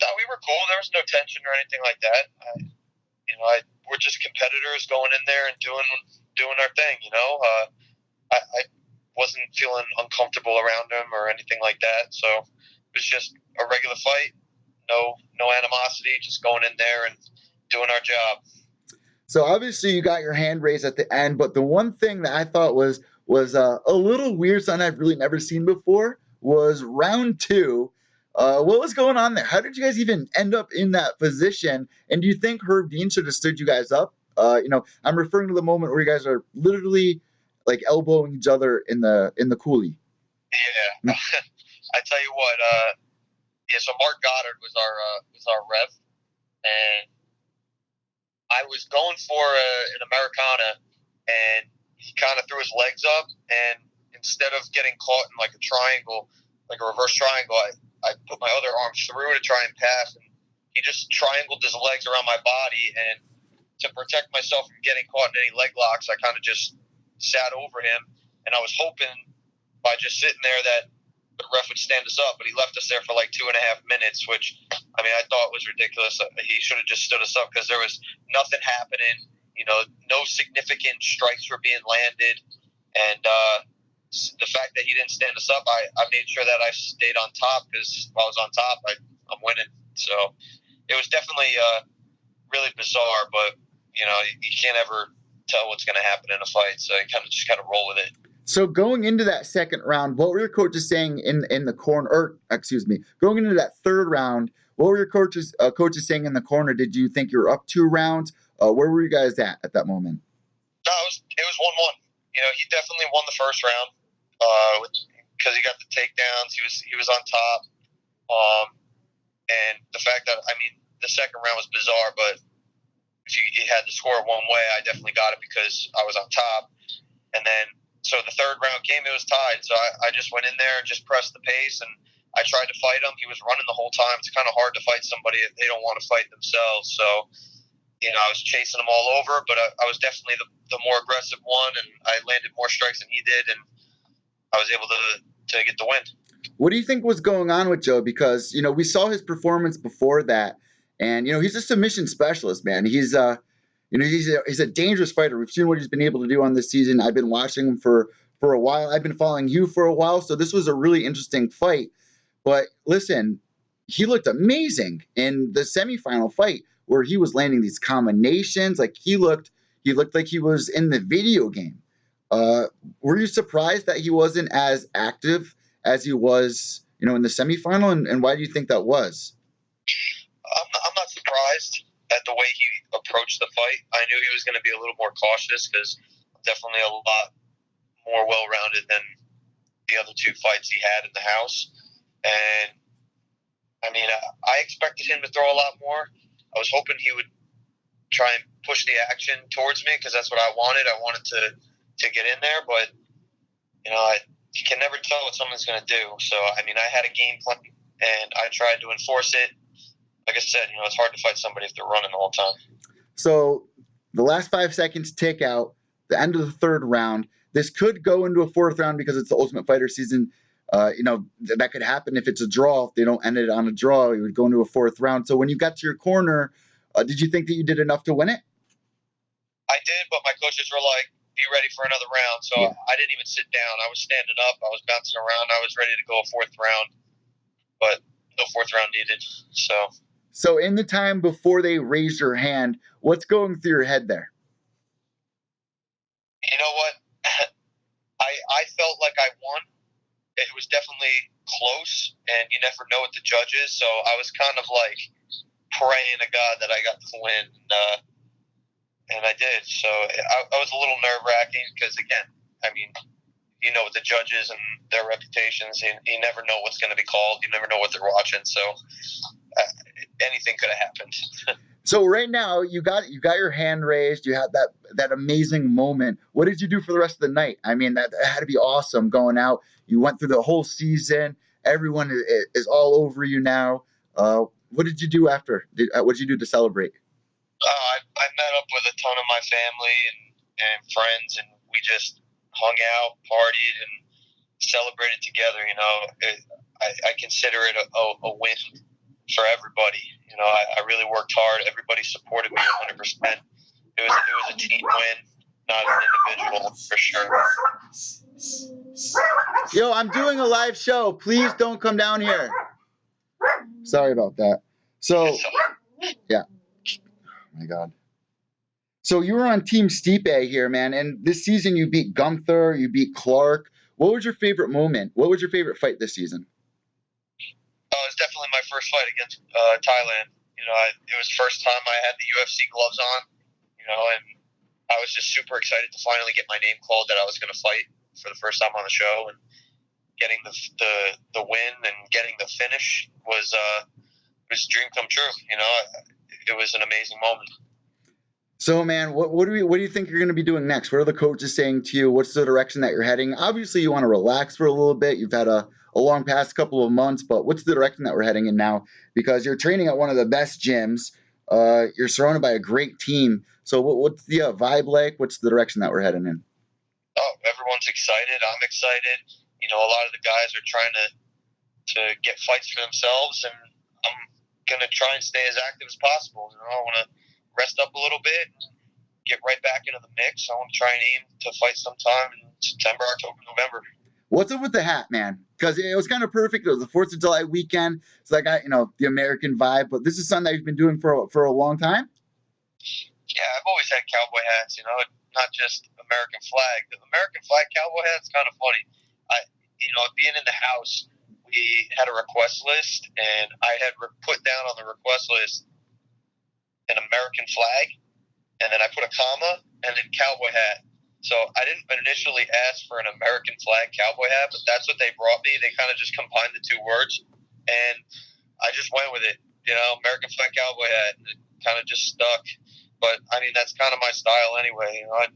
Speaker 2: No, we were cool. There was no tension or anything like that. We're just competitors going in there and doing our thing. I wasn't feeling uncomfortable around him or anything like that. So it was just a regular fight. No animosity, just going in there and doing our job.
Speaker 1: So obviously you got your hand raised at the end, but the one thing that I thought was a little weird, something I've really never seen before, was round 2. What was going on there? How did you guys even end up in that position? And do you think Herb Dean should have stood you guys up? I'm referring to the moment where you guys are literally like elbowing each other in the coulee.
Speaker 2: Yeah, I tell you what. So Mark Goddard was our ref, and I was going for an Americana, and he kind of threw his legs up, and instead of getting caught in like a triangle, like a reverse triangle, I put my other arm through to try and pass, and he just triangled his legs around my body, and to protect myself from getting caught in any leg locks, I kind of just sat over him, and I was hoping by just sitting there that the ref would stand us up, but he left us there for like 2.5 minutes, which, I mean, I thought was ridiculous. He should have just stood us up because there was nothing happening. No significant strikes were being landed, and the fact that he didn't stand us up, I made sure that I stayed on top because if I was on top, I'm winning. So it was definitely really bizarre, but you can't ever tell what's going to happen in a fight, so you just kind of roll with it.
Speaker 1: So going into that second round, what were your coaches saying in the corner? Or excuse me, going into that third round, what were your coaches saying in the corner? Did you think you were up 2 rounds? Where were you guys at that moment?
Speaker 2: No, it was 1-1. He definitely won the first round because he got the takedowns. He was on top, and the fact that the second round was bizarre, but if you had to score it one way, I definitely got it because I was on top, and then. So the third round came, it was tied. So I just went in there and just pressed the pace, and I tried to fight him. He was running the whole time. It's kind of hard to fight somebody if they don't want to fight themselves. So, I was chasing him all over, but I was definitely the more aggressive one, and I landed more strikes than he did, and I was able to get the win.
Speaker 1: What do you think was going on with Joe? Because, we saw his performance before that, and, he's a submission specialist, man. He's he's a dangerous fighter. We've seen what he's been able to do on this season. I've been watching him for a while. I've been following you for a while, so this was a really interesting fight. But listen, he looked amazing in the semifinal fight where he was landing these combinations. Like he looked like he was in the video game. Were you surprised that he wasn't as active as he was, in the semifinal? And why do you think that was?
Speaker 2: I'm not surprised at the way he approached the fight. I knew he was going to be a little more cautious because definitely a lot more well-rounded than the other two fights he had in the house. And, I expected him to throw a lot more. I was hoping he would try and push the action towards me because that's what I wanted. I wanted to get in there, but, you can never tell what someone's going to do. So, I had a game plan, and I tried to enforce it. Like I said, it's hard to fight somebody if they're running the whole time.
Speaker 1: So the last 5 seconds tick out, the end of the third round. This could go into a fourth round because it's the Ultimate Fighter season. That could happen if it's a draw. If they don't end it on a draw, it would go into a fourth round. So when you got to your corner, did you think that you did enough to win it?
Speaker 2: I did, but my coaches were like, be ready for another round. So yeah. I didn't even sit down. I was standing up. I was bouncing around. I was ready to go a fourth round, but no fourth round needed. So
Speaker 1: in the time before they raised your hand, what's going through your head there?
Speaker 2: You know what? I felt like I won. It was definitely close, and you never know with the judges. So I was kind of like praying to God that I got the win, and I did. So I was a little nerve-wracking because, again, with the judges and their reputations, you never know what's going to be called. You never know what they're watching. So anything could have happened.
Speaker 1: So right now you got your hand raised. You had that amazing moment. What did you do for the rest of the night? That had to be awesome going out. You went through the whole season. Everyone is all over you now. What did you do after? What did you do to celebrate?
Speaker 2: I met up with a ton of my family and friends, and we just hung out, partied, and celebrated together. I consider it a win for everybody. I really worked hard. Everybody supported me 100%. It was a team win, not an individual, for sure.
Speaker 1: Yo, I'm doing a live show. Please don't come down here. Sorry about that. So, yeah. Oh my God. So you were on Team Stipe here, man, and this season you beat Gunther, you beat Clark. What was your favorite moment? What was your favorite fight this season?
Speaker 2: Oh, it's definitely my first fight against Thailand. It was the first time I had the UFC gloves on, and I was just super excited to finally get my name called that I was going to fight for the first time on the show, and getting the win and getting the finish was a dream come true. It was an amazing moment.
Speaker 1: So, man, what do you think you're going to be doing next? What are the coaches saying to you? What's the direction that you're heading? Obviously, you want to relax for a little bit. You've had a long past couple of months, but what's the direction that we're heading in now? Because you're training at one of the best gyms. You're surrounded by a great team. So what's the vibe like? What's the direction that we're heading in?
Speaker 2: Oh, everyone's excited. I'm excited. A lot of the guys are trying to get fights for themselves, and I'm going to try and stay as active as possible. I want to rest up a little bit and get right back into the mix. I want to try and aim to fight sometime in September, October, November.
Speaker 1: What's up with the hat, man? Because it was kind of perfect. It was the 4th of July weekend. So I got, the American vibe. But this is something that you've been doing for a long time?
Speaker 2: Yeah, I've always had cowboy hats, not just American flag. The American flag cowboy hat's kind of funny. Being in the house, we had a request list, and I had put down on the request list an American flag, and then I put a comma, and then cowboy hat. So I didn't initially ask for an American flag cowboy hat, but that's what they brought me. They kind of just combined the two words, and I just went with it. American flag cowboy hat, and it kind of just stuck. But that's kind of my style anyway. A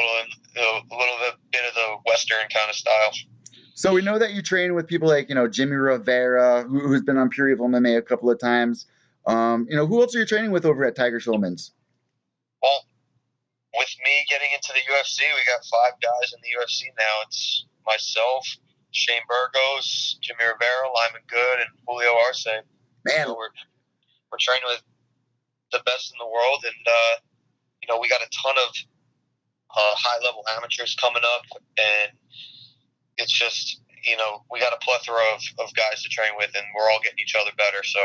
Speaker 2: little bit of the Western kind of style.
Speaker 1: So we know that you train with people like, Jimmy Rivera, who's been on Pure Evil MMA a couple of times. Who else are you training with over at Tiger Schulman's?
Speaker 2: Well, with me getting into the UFC, we got 5 guys in the UFC now. It's myself, Shane Burgos, Jimmy Rivera, Lyman Good, and Julio Arce.
Speaker 1: Man,
Speaker 2: We're training with the best in the world, and we got a ton of high-level amateurs coming up, and it's just, we got a plethora of guys to train with, and we're all getting each other better. So,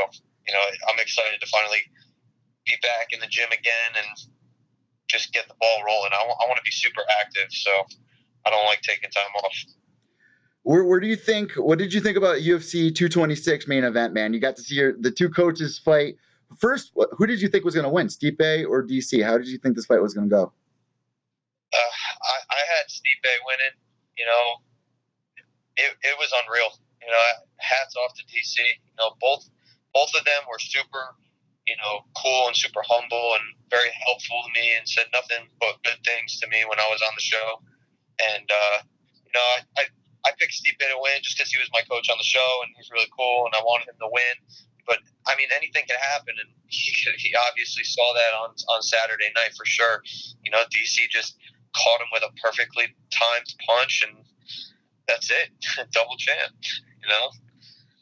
Speaker 2: I'm excited to finally be back in the gym again and just get the ball rolling. I want to be super active, so I don't like taking time off.
Speaker 1: What did you think about UFC 226 main event, man? You got to see the two coaches fight. First, who did you think was going to win, Stipe or DC? How did you think this fight was going to go?
Speaker 2: I had Stipe winning. It was unreal. Hats off to DC. Both of them were super, cool and super humble and very helpful to me and said nothing but good things to me when I was on the show. And I picked Stipe to win just because he was my coach on the show and he's really cool and I wanted him to win. But I mean, anything can happen, and he obviously saw that on Saturday night for sure. DC just caught him with a perfectly timed punch, and that's it. Double champ.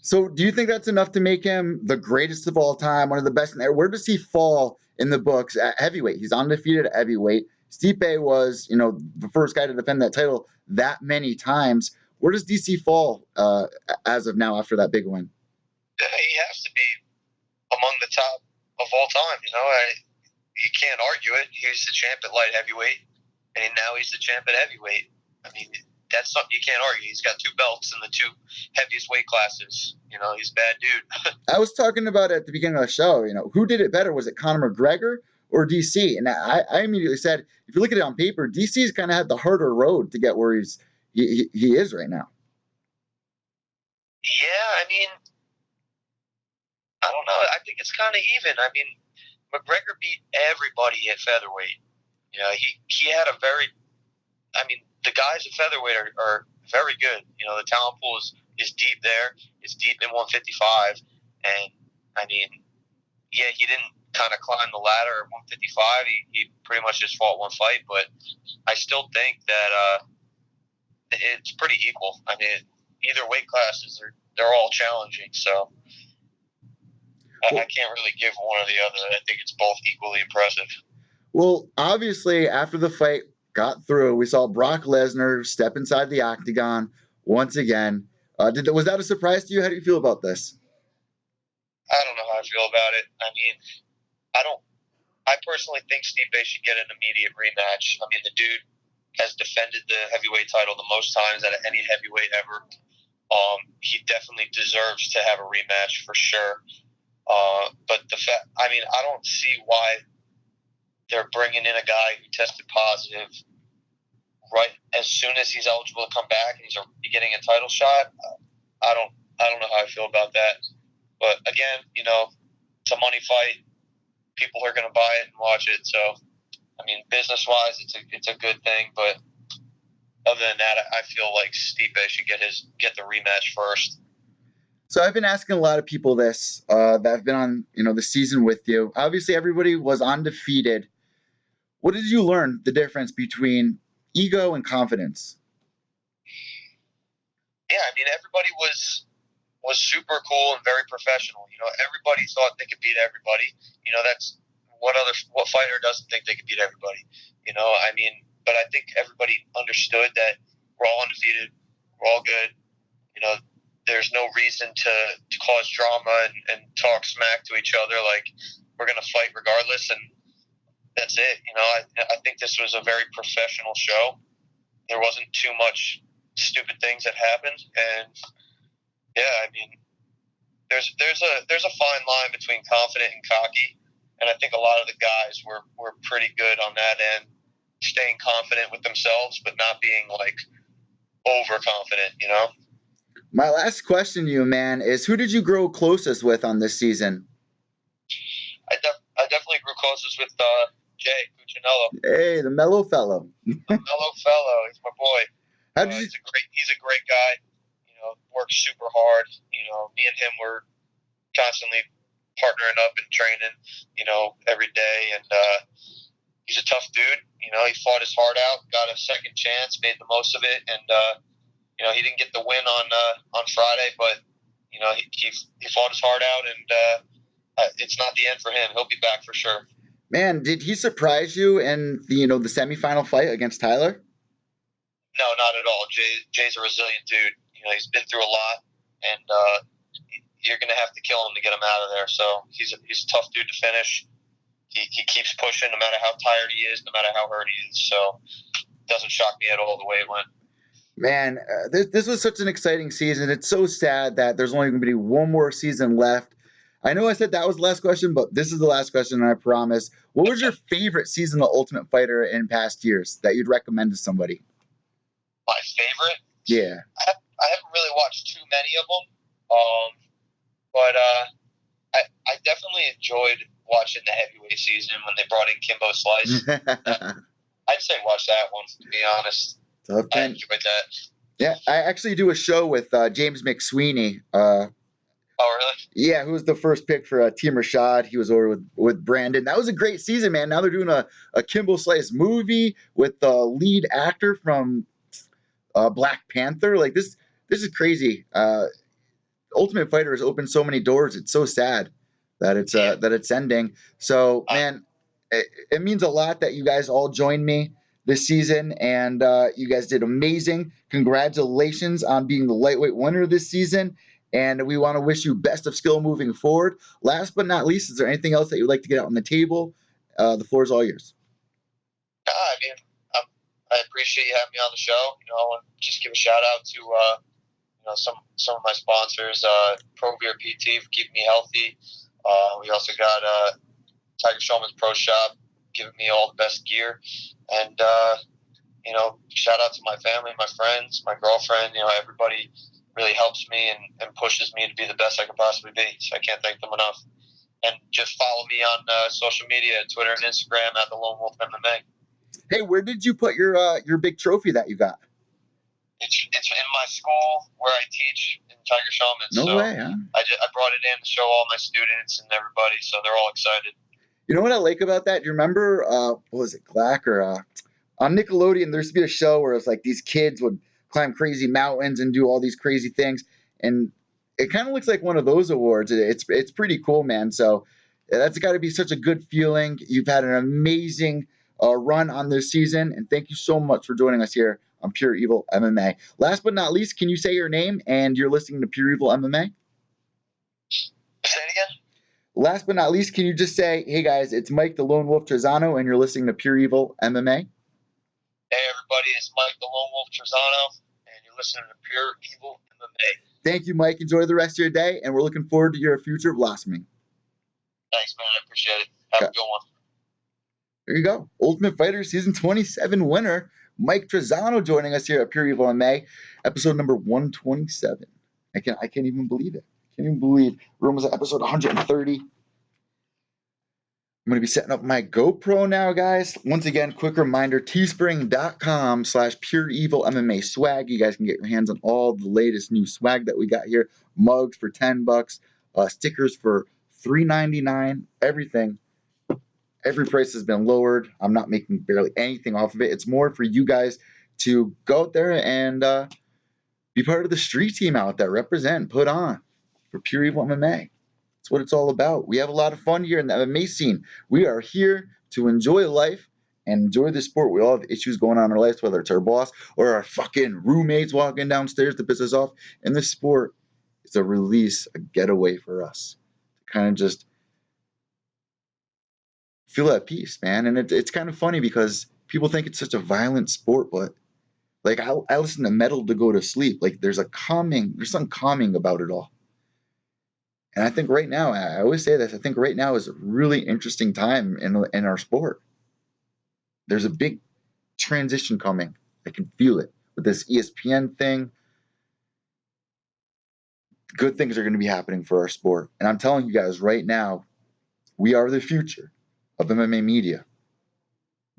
Speaker 1: So, do you think that's enough to make him the greatest of all time, one of the best in there? Where does he fall in the books at heavyweight? He's undefeated at heavyweight. Stipe was, the first guy to defend that title that many times. Where does DC fall as of now after that big win?
Speaker 2: He has to be among the top of all time. You can't argue it. He's the champ at light heavyweight, and now he's the champ at heavyweight. I mean, that's something you can't argue. He's got 2 belts in the 2 heaviest weight classes. He's a bad dude.
Speaker 1: I was talking about it at the beginning of the show. Who did it better? Was it Conor McGregor or DC? And I immediately said, if you look at it on paper, DC's kind of had the harder road to get where he is right now.
Speaker 2: Yeah, I mean, I don't know. I think it's kind of even. I mean, McGregor beat everybody at featherweight. He had a very. I mean, the guys at featherweight are very good. The talent pool is deep there. It's deep in 155, and I mean, yeah, he didn't kind of climb the ladder at 155. He pretty much just fought one fight, but I still think that it's pretty equal. I mean, either weight classes they're all challenging, so. I can't really give one or the other. I think it's both equally impressive.
Speaker 1: Well, obviously, after the fight got through, we saw Brock Lesnar step inside the octagon once again. Was that a surprise to you? How do you feel about this?
Speaker 2: I don't know how I feel about it. I mean, I personally think Stipe should get an immediate rematch. I mean, the dude has defended the heavyweight title the most times out of any heavyweight ever. He definitely deserves to have a rematch for sure. But I don't see why they're bringing in a guy who tested positive right as soon as he's eligible to come back and he's getting a title shot. I don't know how I feel about that. But again, it's a money fight. People are going to buy it and watch it. So, I mean, business-wise, it's a good thing. But other than that, I feel like Stipe should get the rematch first.
Speaker 1: So I've been asking a lot of people this that have been on, the season with you. Obviously, everybody was undefeated. What did you learn the difference between ego and confidence?
Speaker 2: Yeah, I mean, everybody was super cool and very professional. Everybody thought they could beat everybody. That's what fighter doesn't think they could beat everybody. I mean, but I think everybody understood that we're all undefeated, we're all good. There's no reason to cause drama and talk smack to each other. Like, we're going to fight regardless, and that's it. I think this was a very professional show. There wasn't too much stupid things that happened, and yeah, I mean, there's a fine line between confident and cocky, and I think a lot of the guys were pretty good on that end, staying confident with themselves, but not being like overconfident.
Speaker 1: My last question to you, man, is who did you grow closest with on this season?
Speaker 2: I definitely grew closest with Jay Cuccinello.
Speaker 1: Hey, the mellow fellow.
Speaker 2: The mellow fellow. He's my boy. He's a great guy. works super hard. Me and him were constantly partnering up and training, every day. And he's a tough dude. He fought his heart out, got a second chance, made the most of it. And, he didn't get the win on Friday, but, he fought his heart out, and it's not the end for him. He'll be back for sure.
Speaker 1: Man, did he surprise you in the semifinal fight against Tyler?
Speaker 2: No, not at all. Jay's a resilient dude. He's been through a lot, and you're going to have to kill him to get him out of there. So he's a tough dude to finish. He keeps pushing no matter how tired he is, no matter how hurt he is. So it doesn't shock me at all the way it went.
Speaker 1: Man, this was such an exciting season. It's so sad that there's only going to be one more season left. I know I said that was the last question, but this is the last question, and I promise. What was your favorite season of Ultimate Fighter in past years that you'd recommend to somebody?
Speaker 2: My favorite?
Speaker 1: Yeah.
Speaker 2: I haven't really watched too many of them, but I definitely enjoyed watching the heavyweight season when they brought in Kimbo Slice. I'd say watch that one, to be honest. I enjoyed that.
Speaker 1: Yeah, I actually do a show with James McSweeney.
Speaker 2: Oh, really?
Speaker 1: Yeah, who was the first pick for Team Rashad. He was over with Brandon. That was a great season, man. Now they're doing a Kimbo Slice movie with the lead actor from Black Panther. Like this is crazy. Ultimate Fighter has opened so many doors. It's so sad that it's ending. So, man, it means a lot that you guys all joined me this season, and you guys did amazing. Congratulations on being the lightweight winner this season, and we want to wish you best of skill moving forward. Last but not least, is there anything else that you'd like to get out on the table? The floor is all yours.
Speaker 2: I mean, I appreciate you having me on the show. I want to just give a shout out to some of my sponsors, Pro Beer PT for keeping me healthy. We also got Tiger Showman's Pro Shop giving me all the best gear, and shout out to my family, my friends, my girlfriend. Everybody really helps me and pushes me to be the best I could possibly be. So I can't thank them enough. And just follow me on social media, Twitter and Instagram at the Lone Wolf MMA.
Speaker 1: Hey, where did you put your big trophy that you got?
Speaker 2: It's in my school where I teach in Tiger Shaman.
Speaker 1: No way, huh?
Speaker 2: I brought it in to show all my students and everybody, so they're all excited.
Speaker 1: You know what I like about that? Do you remember, what was it, Glack or on Nickelodeon, there used to be a show where it's like these kids would climb crazy mountains and do all these crazy things, and it kind of looks like one of those awards. It's pretty cool, man. So that's got to be such a good feeling. You've had an amazing run on this season, and thank you so much for joining us here on Pure Evil MMA. Last but not least, can you say your name and you're listening to Pure Evil MMA?
Speaker 2: Say it again?
Speaker 1: Last but not least, can you just say, hey guys, it's Mike the Lone Wolf Trizano, and you're listening to Pure Evil MMA?
Speaker 2: Hey everybody, it's Mike the Lone Wolf Trizano, and you're listening to Pure Evil MMA.
Speaker 1: Thank you, Mike. Enjoy the rest of your day, and we're looking forward to your future blossoming.
Speaker 2: Thanks, man. I appreciate it. Have a good one.
Speaker 1: There you go. Ultimate Fighter Season 27 winner, Mike Trizano, joining us here at Pure Evil MMA, episode number 127. I can't even believe it. I can't even believe we're almost at episode 130. I'm going to be setting up my GoPro now, guys. Once again, quick reminder, teespring.com/pureevilmma swag. You guys can get your hands on all the latest new swag that we got here. Mugs for $10, stickers for $3.99, everything. Every price has been lowered. I'm not making barely anything off of it. It's more for you guys to go out there and be part of the street team out there. Represent, put on for Pure Evil MMA. That's what it's all about. We have a lot of fun here in the MMA scene. We are here to enjoy life and enjoy the sport. We all have issues going on in our lives, whether it's our boss or our fucking roommates walking downstairs to piss us off. And this sport is a release, a getaway for us to kind of just feel at peace, man. And it's kind of funny because people think it's such a violent sport, but like I listen to metal to go to sleep. Like there's something calming about it all. And I think right now, I always say this, I think right now is a really interesting time in our sport. There's a big transition coming. I can feel it with this ESPN thing. Good things are going to be happening for our sport. And I'm telling you guys right now, we are the future of MMA media.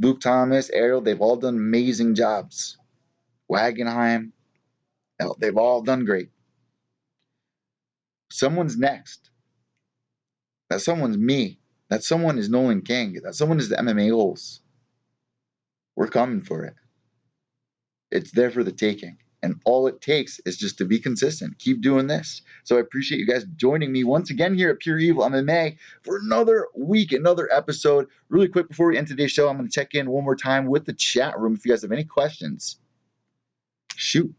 Speaker 1: Luke Thomas, Ariel, they've all done amazing jobs. Wagenheim, they've all done great. Someone's next. That someone's me. That someone is Nolan King. That someone is the MMA goals. We're coming for it. It's there for the taking. And all it takes is just to be consistent. Keep doing this. So I appreciate you guys joining me once again here at Pure Evil MMA for another week, another episode. Really quick before we end today's show, I'm going to check in one more time with the chat room. If you guys have any questions, shoot.